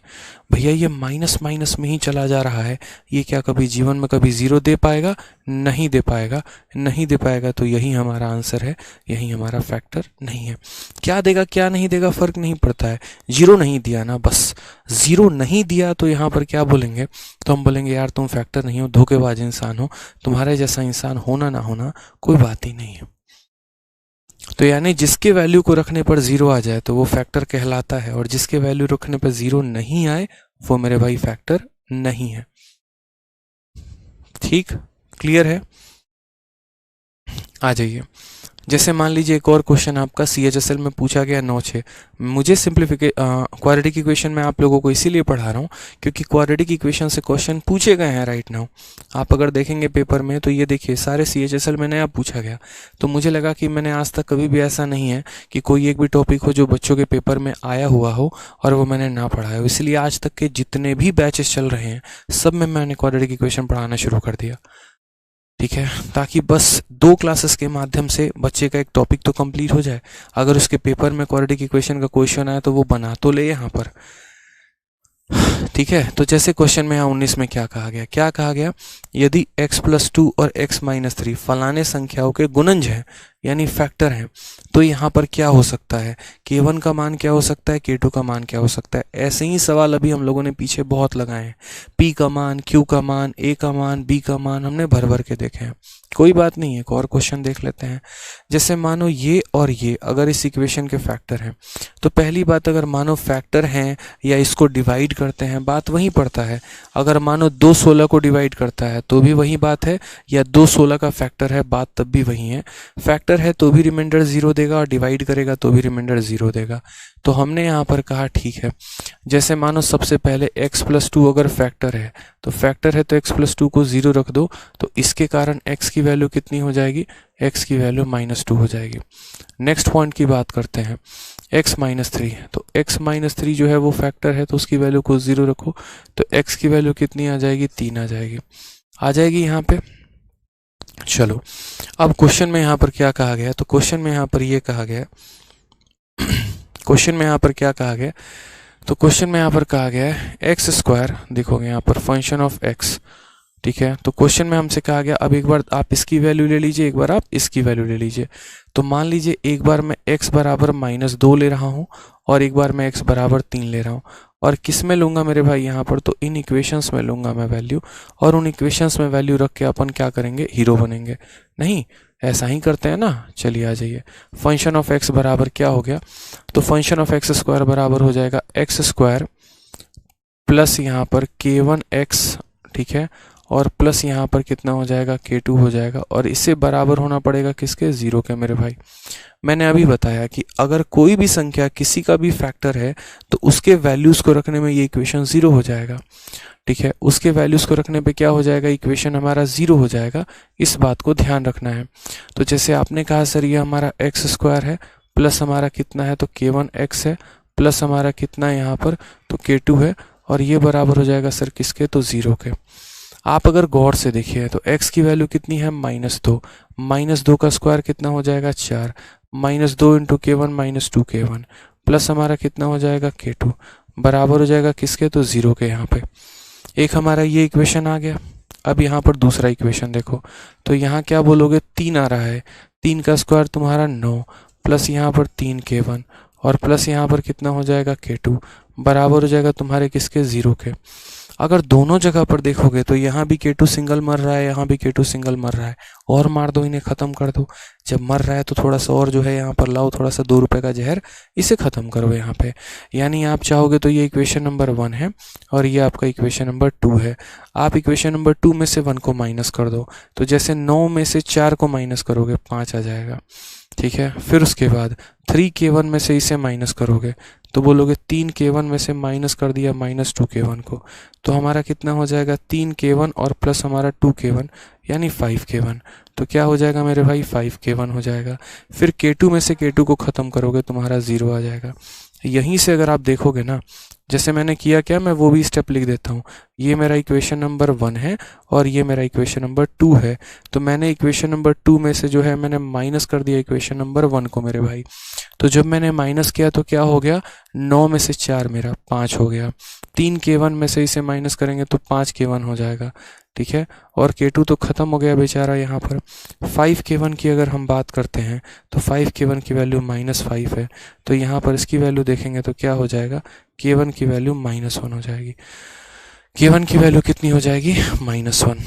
भैया ये माइनस माइनस में ही चला जा रहा है, ये क्या कभी जीवन में कभी ज़ीरो दे पाएगा? नहीं दे पाएगा, नहीं दे पाएगा। तो यही हमारा आंसर है, यही हमारा फैक्टर नहीं है। क्या देगा क्या नहीं देगा फ़र्क नहीं पड़ता है, जीरो नहीं दिया ना, बस ज़ीरो नहीं दिया तो यहाँ पर क्या बोलेंगे? तो हम बोलेंगे यार तुम फैक्टर नहीं हो, धोखेबाज इंसान हो, तुम्हारे जैसा इंसान होना ना होना कोई बात ही नहीं है। तो यानी जिसके वैल्यू को रखने पर ज़ीरो आ जाए तो वो फैक्टर कहलाता है, और जिसके वैल्यू रखने पर ज़ीरो नहीं आए वो मेरे भाई फैक्टर नहीं है। ठीक, क्लियर है? आ जाइए। जैसे मान लीजिए एक और क्वेश्चन आपका CHSL में पूछा गया 9/6। मुझे क्वाड्रेटिक इक्वेशन में आप लोगों को इसीलिए पढ़ा रहा हूँ क्योंकि क्वाड्रेटिक इक्वेशन से क्वेश्चन पूछे गए हैं राइट नाउ। आप अगर देखेंगे पेपर में तो ये देखिए सारे CHSL में नया पूछा गया। तो मुझे लगा कि मैंने आज तक कभी भी ऐसा नहीं है कि कोई एक भी टॉपिक हो जो बच्चों के पेपर में आया हुआ हो और वो मैंने ना पढ़ाया हो, इसलिए आज तक के जितने भी बैचेस चल रहे हैं सब में मैंने क्वाड्रेटिक इक्वेशन पढ़ाना शुरू कर दिया। ठीक है, ताकि बस 2 क्लासेस के माध्यम से बच्चे का एक टॉपिक तो कंप्लीट हो जाए। अगर उसके पेपर में क्वाड्रेटिक इक्वेशन का क्वेश्चन आया तो वो बना तो ले यहाँ पर। ठीक है, तो जैसे क्वेश्चन में यहाँ 19 में क्या कहा गया? क्या कहा गया? यदि x+2 और x-3 फलाने संख्याओं के गुणज हैं यानी फैक्टर हैं, तो यहाँ पर क्या हो सकता है? k1 का मान क्या हो सकता है, k2 का मान क्या हो सकता है? ऐसे ही सवाल अभी हम लोगों ने पीछे बहुत लगाए हैं। p का मान, q का मान, a का मान, b का मान हमने भर भर के देखे हैं। कोई बात नहीं है, एक और क्वेश्चन देख लेते हैं। जैसे मानो ये और ये अगर इस इक्वेशन के फैक्टर हैं, तो पहली बात अगर मानो फैक्टर हैं या इसको डिवाइड करते हैं बात वहीं पड़ता है। अगर मानो 2 16 को डिवाइड करता है तो भी वही बात है, या 2 16 का फैक्टर है बात तब भी वही है। फैक्टर है तो भी रिमाइंडर 0 देगा और डिवाइड करेगा तो भी रिमाइंडर 0 देगा। तो हमने यहाँ पर कहा ठीक है, जैसे मानो सबसे पहले x+2 अगर फैक्टर है तो फैक्टर है तो x+2 को 0 रख दो, तो इसके कारण x की वैल्यू कितनी हो जाएगी? x की वैल्यू -2 हो जाएगी। नेक्स्ट पॉइंट की बात करते हैं, x-3, तो x-3 जो है वो फैक्टर है तो उसकी वैल्यू को 0 रखो, तो x की वैल्यू कितनी आ जाएगी? 3 आ जाएगी। आ जाएगी यहाँ पे। चलो अब क्वेश्चन में यहाँ पर क्या कहा गया? तो क्वेश्चन में यहाँ पर ये कहा गया क्वेश्चन में यहाँ पर क्या कहा गया? तो क्वेश्चन में यहाँ पर कहा गया है x², देखोगे यहाँ पर फंक्शन ऑफ x। ठीक है, तो क्वेश्चन में हमसे कहा गया अब एक बार आप इसकी वैल्यू ले लीजिए, एक बार आप इसकी वैल्यू ले लीजिए। तो मान लीजिए एक बार मैं x बराबर -2 ले रहा हूँ और एक बार मैं x बराबर 3 ले रहा हूँ। और किस में लूँगा मेरे भाई? यहाँ पर तो इन इक्वेशंस में लूँगा मैं वैल्यू, और उन इक्वेशंस में वैल्यू रख के अपन क्या करेंगे? हीरो बनेंगे। नहीं, ऐसा ही करते हैं ना। चलिए आ जाइए। फंक्शन ऑफ x बराबर क्या हो गया? तो फंक्शन ऑफ x² बराबर हो जाएगा x² प्लस यहाँ पर k1x, ठीक है, और प्लस यहाँ पर कितना हो जाएगा? k2 हो जाएगा, और इससे बराबर होना पड़ेगा किसके? 0 के मेरे भाई। मैंने अभी बताया कि अगर कोई भी संख्या किसी का भी फैक्टर है तो उसके वैल्यूज़ को रखने में ये इक्वेशन 0 हो जाएगा। ठीक है, उसके वैल्यूज़ को रखने पे क्या हो जाएगा? इक्वेशन हमारा 0 हो जाएगा। इस बात को ध्यान रखना है। तो जैसे आपने कहा सर ये हमारा x² है प्लस हमारा कितना है? तो k1x है प्लस हमारा कितना है यहाँ पर? तो k2 है, और ये बराबर हो जाएगा सर किसके? तो 0 के। आप अगर गौर से देखिए तो x की वैल्यू कितनी है? -2। -2 का स्क्वायर कितना हो जाएगा? 4। -2 इंटू k1 -2 k1 प्लस हमारा कितना हो जाएगा? k2 बराबर हो जाएगा किसके? तो 0 के। यहाँ पे एक हमारा ये इक्वेशन आ गया। अब यहाँ पर दूसरा इक्वेशन देखो, तो यहाँ क्या बोलोगे? 3 आ रहा है, 3 का स्क्वायर तुम्हारा 9 प्लस यहाँ पर 3 k1 और प्लस यहाँ पर कितना हो जाएगा? k2 बराबर हो जाएगा तुम्हारे किसके? 0 के। अगर दोनों जगह पर देखोगे तो यहाँ भी k2 सिंगल मर रहा है, यहाँ भी k2 सिंगल मर रहा है, और मार दो, इन्हें ख़त्म कर दो। जब मर रहा है तो थोड़ा सा और जो है यहाँ पर लाओ, थोड़ा सा 2 रुपये का जहर, इसे ख़त्म करो यहाँ पे। यानी आप चाहोगे तो ये इक्वेशन नंबर 1 है और ये आपका इक्वेशन नंबर 2 है। आप इक्वेशन नंबर 2 में से 1 को माइनस कर दो, तो जैसे 9 में से 4 को माइनस करोगे 5 आ जाएगा। ठीक है, फिर उसके बाद 3k1 में से इसे माइनस करोगे तो बोलोगे 3k1 में से माइनस कर दिया -2k1 को, तो हमारा कितना हो जाएगा? 3k1 और प्लस हमारा 2k1 यानी 5k1। तो क्या हो जाएगा मेरे भाई? 5k1 हो जाएगा। फिर k2 में से k2 को ख़त्म करोगे तुम्हारा 0 आ जाएगा। यहीं से अगर आप देखोगे ना, जैसे मैंने किया क्या, मैं वो भी स्टेप लिख देता हूँ। ये मेरा इक्वेशन नंबर 1 है और ये मेरा इक्वेशन नंबर 2 है। तो मैंने इक्वेशन नंबर 2 में से जो है मैंने माइनस कर दिया इक्वेशन नंबर 1 को मेरे भाई। तो जब मैंने माइनस किया तो क्या हो गया, 9 में से 4 मेरा 5 हो गया। 3 K1 में से इसे माइनस करेंगे तो 5 K1 हो जाएगा, ठीक है। और K2 तो ख़त्म हो गया बेचारा यहाँ पर। 5 K1 की अगर हम बात करते हैं तो 5 K1 की वैल्यू -5 है। तो यहाँ पर इसकी वैल्यू देखेंगे तो क्या हो जाएगा, K1 की वैल्यू -1 हो जाएगी। K1 की वैल्यू कितनी हो जाएगी, -1,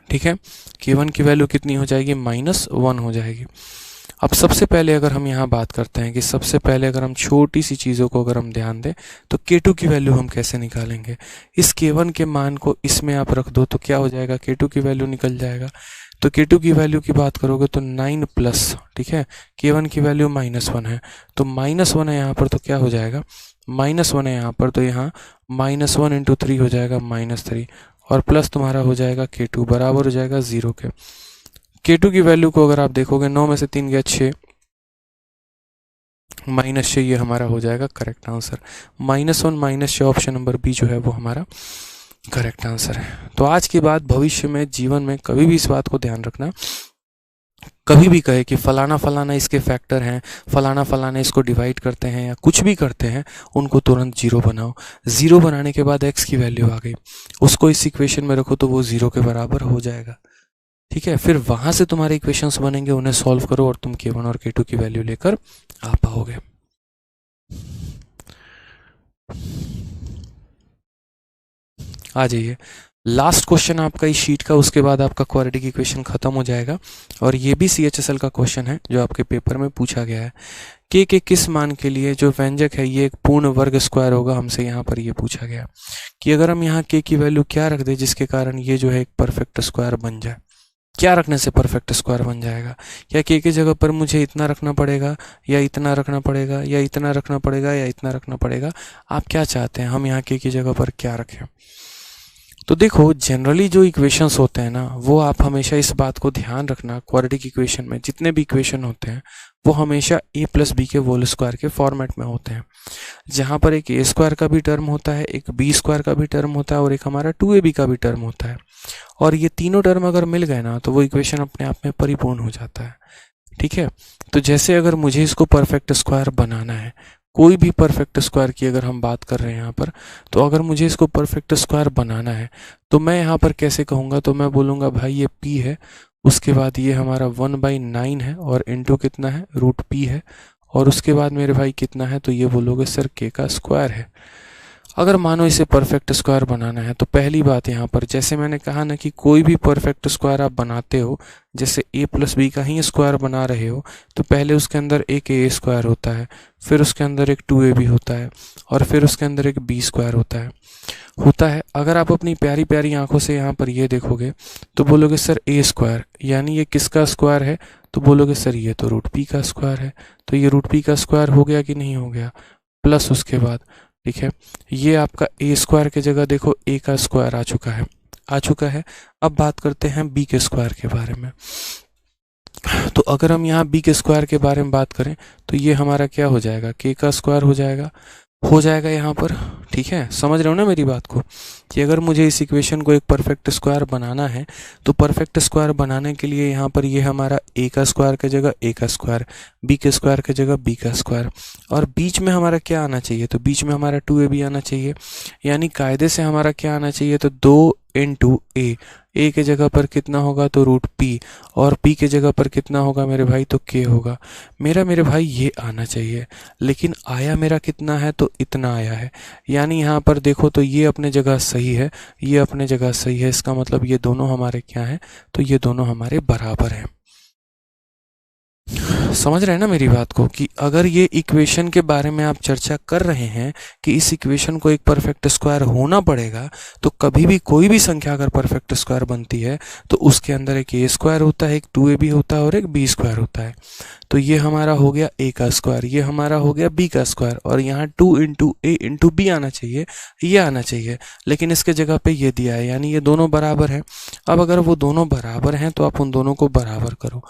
ठीक है। K1 की वैल्यू कितनी हो जाएगी, -1 हो जाएगी। अब सबसे पहले अगर हम यहाँ बात करते हैं कि सबसे पहले अगर हम छोटी सी चीज़ों को अगर हम ध्यान दें तो K2 की वैल्यू हम कैसे निकालेंगे। इस K1 के मान को इसमें आप रख दो तो क्या हो जाएगा, K2 की वैल्यू निकल जाएगा। तो K2 की वैल्यू की बात करोगे तो 9+, ठीक है, K1 की वैल्यू -1 है, तो -1 है यहाँ पर, तो क्या हो जाएगा, -1 है यहाँ पर, तो यहाँ -1 × 3 हो जाएगा -3, और प्लस तुम्हारा हो जाएगा K2 बराबर हो जाएगा 0 के। K2 की वैल्यू को अगर आप देखोगे 9 में से 3 गया 6, -6, ये हमारा हो जाएगा correct answer. -1 -6 option number B जो है वो हमारा करेक्ट आंसर है। तो आज के बाद भविष्य में जीवन में कभी भी इस बात को ध्यान रखना, कभी भी कहे कि फलाना फलाना इसके फैक्टर हैं, फलाना फलाना इसको डिवाइड करते हैं या कुछ भी करते हैं, उनको तुरंत 0 बनाओ। 0 बनाने के बाद x की वैल्यू आ गई, उसको इस इक्वेशन में रखो तो वो 0 के बराबर हो जाएगा, ठीक है। फिर वहां से तुम्हारे इक्वेशंस बनेंगे, उन्हें सॉल्व करो और तुम K1 और K2 की वैल्यू लेकर आ पाओगे। आ जाइए, लास्ट क्वेश्चन आपका इस शीट का, उसके बाद आपका क्वाड्रेटिक इक्वेशन खत्म हो जाएगा। और ये भी CHSL का क्वेश्चन है जो आपके पेपर में पूछा गया है। K के किस मान के लिए जो व्यंजक है ये एक पूर्ण वर्ग स्क्वायर होगा, हमसे यहाँ पर ये पूछा गया कि अगर हम यहाँ K की वैल्यू क्या रख दें जिसके कारण ये जो है एक परफेक्ट स्क्वायर बन जाए। क्या रखने से परफेक्ट स्क्वायर बन जाएगा, या K की जगह पर मुझे इतना रखना पड़ेगा या इतना रखना पड़ेगा या इतना रखना पड़ेगा या इतना रखना पड़ेगा, आप क्या चाहते हैं हम यहाँ K की जगह पर क्या रखें। तो देखो, जनरली जो इक्वेशंस होते हैं ना, वो आप हमेशा इस बात को ध्यान रखना, क्वाड्रेटिक इक्वेशन में जितने भी इक्वेशन होते हैं वो हमेशा a+b के होल स्क्वायर के फॉर्मेट में होते हैं, जहाँ पर एक a² का भी टर्म होता है, एक b² का भी टर्म होता है और एक हमारा 2ab का भी टर्म होता है। और ये तीनों टर्म अगर मिल गए ना तो वो इक्वेशन अपने आप में परिपूर्ण हो जाता है, ठीक है। तो जैसे अगर मुझे इसको परफेक्ट स्क्वायर बनाना है, कोई भी परफेक्ट स्क्वायर की अगर हम बात कर रहे हैं यहाँ पर, तो अगर मुझे इसको परफेक्ट स्क्वायर बनाना है तो मैं यहाँ पर कैसे कहूँगा, तो मैं बोलूँगा भाई ये p है, उसके बाद ये हमारा 1/9 है और इंटू कितना है, √p है, और उसके बाद मेरे भाई कितना है, तो ये बोलोगे सर K का स्क्वायर है। अगर मानो इसे परफेक्ट स्क्वायर बनाना है तो पहली बात यहाँ पर, जैसे मैंने कहा ना कि कोई भी परफेक्ट स्क्वायर आप बनाते हो, जैसे a+b का ही स्क्वायर बना रहे हो, तो पहले उसके अंदर एक a² होता है, फिर उसके अंदर एक 2ab होता है और फिर उसके अंदर एक b² होता है। अगर आप अपनी प्यारी प्यारी आंखों से यहाँ पर ये देखोगे तो बोलोगे सर a², यानी ये किसका स्क्वायर है, तो बोलोगे सर ये तो √p का स्क्वायर है। तो ये √p का स्क्वायर हो गया कि नहीं हो गया, प्लस उसके बाद, ठीक है, ये आपका a² की जगह देखो a का स्क्वायर आ चुका है। अब बात करते हैं b के स्क्वायर के बारे में। तो अगर हम यहाँ b के स्क्वायर के बारे में बात करें तो ये हमारा क्या हो जाएगा, K का स्क्वायर हो जाएगा यहाँ पर, ठीक है। समझ रहे हो ना मेरी बात को, कि अगर मुझे इस इक्वेशन को एक परफेक्ट स्क्वायर बनाना है तो परफेक्ट स्क्वायर बनाने के लिए यहाँ पर ये हमारा a का स्क्वायर की जगह a का स्क्वायर, b के स्क्वायर की जगह b का स्क्वायर, और बीच में हमारा क्या आना चाहिए, तो बीच में हमारा 2ab आना चाहिए, यानी कायदे से हमारा क्या आना चाहिए, तो 2 × a के जगह पर कितना होगा, तो √p, और p के जगह पर कितना होगा मेरे भाई, तो k होगा। मेरे भाई ये आना चाहिए, लेकिन आया मेरा कितना है, तो इतना आया है, यानी यहाँ पर देखो तो ये अपने जगह सही है, ये अपने जगह सही है, इसका मतलब ये दोनों हमारे क्या हैं, तो ये दोनों हमारे बराबर हैं। समझ रहे हैं ना मेरी बात को, कि अगर ये इक्वेशन के बारे में आप चर्चा कर रहे हैं कि इस इक्वेशन को एक परफेक्ट स्क्वायर होना पड़ेगा, तो कभी भी कोई भी संख्या अगर परफेक्ट स्क्वायर बनती है तो उसके अंदर एक a² होता है, एक 2ab होता है और एक b² होता है। तो ये हमारा हो गया a का स्क्वायर, ये हमारा हो गया b का स्क्वायर, और यहाँ 2 × a × b आना चाहिए, ये आना चाहिए, लेकिन इसके जगह पे ये दिया है, यानी ये दोनों बराबर हैं। अब अगर वो दोनों बराबर हैं तो आप उन दोनों को बराबर करो,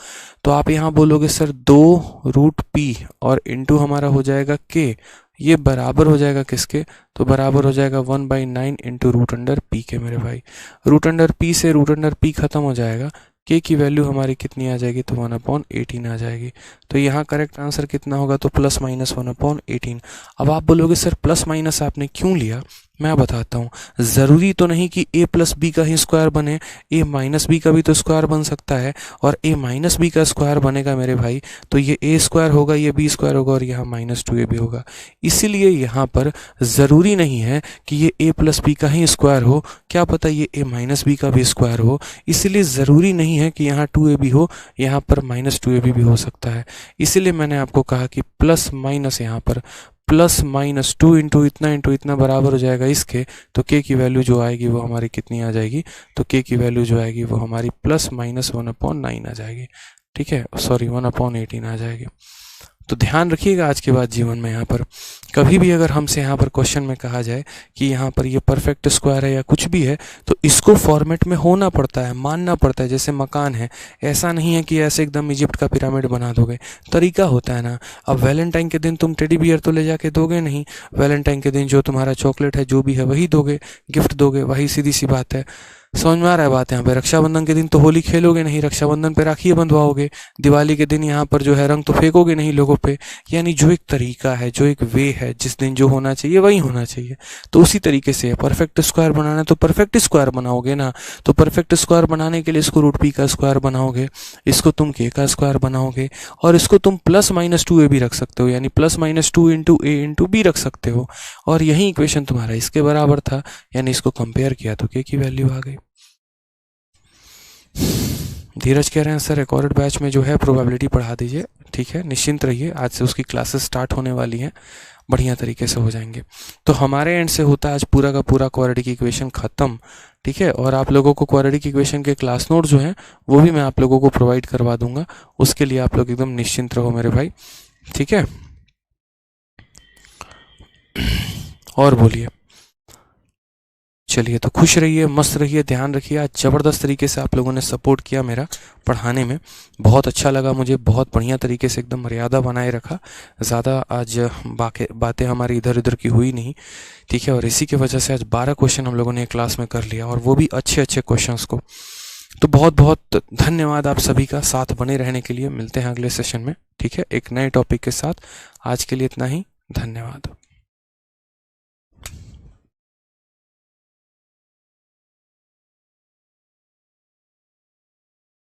तो आप यहाँ बोलोगे बोलोगे सर 2√p और इंटू हमारा हो जाएगा k, ये बराबर हो जाएगा किसके, तो बराबर हो जाएगा 1/9 इंटू √p के मेरे भाई। √p से √p खत्म हो जाएगा, k की वैल्यू हमारी कितनी आ जाएगी, तो 1/18 आ जाएगी। तो यहाँ करेक्ट आंसर कितना होगा, तो +-1/18। अब आप बोलोगे सर प्लस माइनस आपने क्यों लिया, मैं बताता हूँ। ज़रूरी तो नहीं कि a प्लस बी का ही स्क्वायर बने, a माइनस बी का भी तो स्क्वायर बन सकता है, और a माइनस बी का स्क्वायर बनेगा मेरे भाई तो ये a स्क्वायर होगा, ये b स्क्वायर होगा, और यहाँ -2ab होगा। इसीलिए यहाँ पर ज़रूरी नहीं है कि ये a प्लस बी का ही स्क्वायर हो, क्या पता ये a माइनस बी का भी स्क्वायर हो। इसीलिए ज़रूरी नहीं है कि यहाँ 2ab हो, यहाँ पर -2ab भी हो सकता है। इसीलिए मैंने आपको कहा कि प्लस माइनस यहाँ पर +-2 इंटू इतना बराबर हो जाएगा इसके, तो k की वैल्यू जो आएगी वो हमारी कितनी आ जाएगी, तो k की वैल्यू जो आएगी वो हमारी +-1/9 आ जाएगी। ठीक है, सॉरी 1/18 आ जाएगी। तो ध्यान रखिएगा आज के बाद जीवन में यहाँ पर कभी भी अगर हमसे यहाँ पर क्वेश्चन में कहा जाए कि यहाँ पर ये परफेक्ट स्क्वायर है या कुछ भी है, तो इसको फॉर्मेट में होना पड़ता है, मानना पड़ता है। जैसे मकान है, ऐसा नहीं है कि ऐसे एकदम इजिप्ट का पिरामिड बना दोगे, तरीका होता है ना। अब वैलेंटाइन के दिन तुम टेडी बियर तो ले जाके दोगे नहीं, वैलेंटाइन के दिन जो तुम्हारा चॉकलेट है जो भी है वही दोगे, गिफ्ट दोगे, वही सीधी सी बात है। समझ में आ रहा है बात यहाँ पे। रक्षाबंधन के दिन तो होली खेलोगे नहीं, रक्षाबंधन पे राखी बंधवाओगे। दिवाली के दिन यहाँ पर जो है रंग तो फेंकोगे नहीं लोगों पे। यानी जो एक तरीका है, जो एक वे है, जिस दिन जो होना चाहिए वही होना चाहिए। तो उसी तरीके से परफेक्ट स्क्वायर बनाना है तो परफेक्ट स्क्वायर बनाओगे ना। तो परफेक्ट स्क्वायर बनाने के लिए इसको √p का स्क्वायर बनाओगे, इसको तुम k का स्क्वायर बनाओगे, और इसको तुम +-2a भी रख सकते हो, यानी +-2 इंटू a इंटू b रख सकते हो। और यही इक्वेशन तुम्हारा इसके बराबर था, यानी इसको कंपेयर किया तो k की वैल्यू आ गई। धीरज कह रहे हैं सर रिकॉर्डेड बैच में जो है प्रोबेबिलिटी पढ़ा दीजिए। ठीक है, निश्चिंत रहिए, आज से उसकी क्लासेस स्टार्ट होने वाली हैं, बढ़िया तरीके से हो जाएंगे। तो हमारे एंड से होता है आज पूरा का पूरा क्वाड्रेटिक इक्वेशन ख़त्म। ठीक है, और आप लोगों को क्वाड्रेटिक इक्वेशन के क्लास नोट जो हैं वो भी मैं आप लोगों को प्रोवाइड करवा दूंगा, उसके लिए आप लोग एकदम निश्चिंत रहो मेरे भाई। ठीक है, और बोलिए। चलिए, तो खुश रहिए, मस्त रहिए, ध्यान रखिए। आज ज़बरदस्त तरीके से आप लोगों ने सपोर्ट किया मेरा पढ़ाने में, बहुत अच्छा लगा मुझे, बहुत बढ़िया तरीके से एकदम मर्यादा बनाए रखा। ज़्यादा आज बातें हमारी इधर उधर की हुई नहीं। ठीक है, और इसी की वजह से आज 12 क्वेश्चन हम लोगों ने क्लास में कर लिया, और वो भी अच्छे अच्छे क्वेश्चंस को। तो बहुत बहुत धन्यवाद आप सभी का साथ बने रहने के लिए। मिलते हैं अगले सेशन में, ठीक है, एक नए टॉपिक के साथ। आज के लिए इतना ही, धन्यवाद।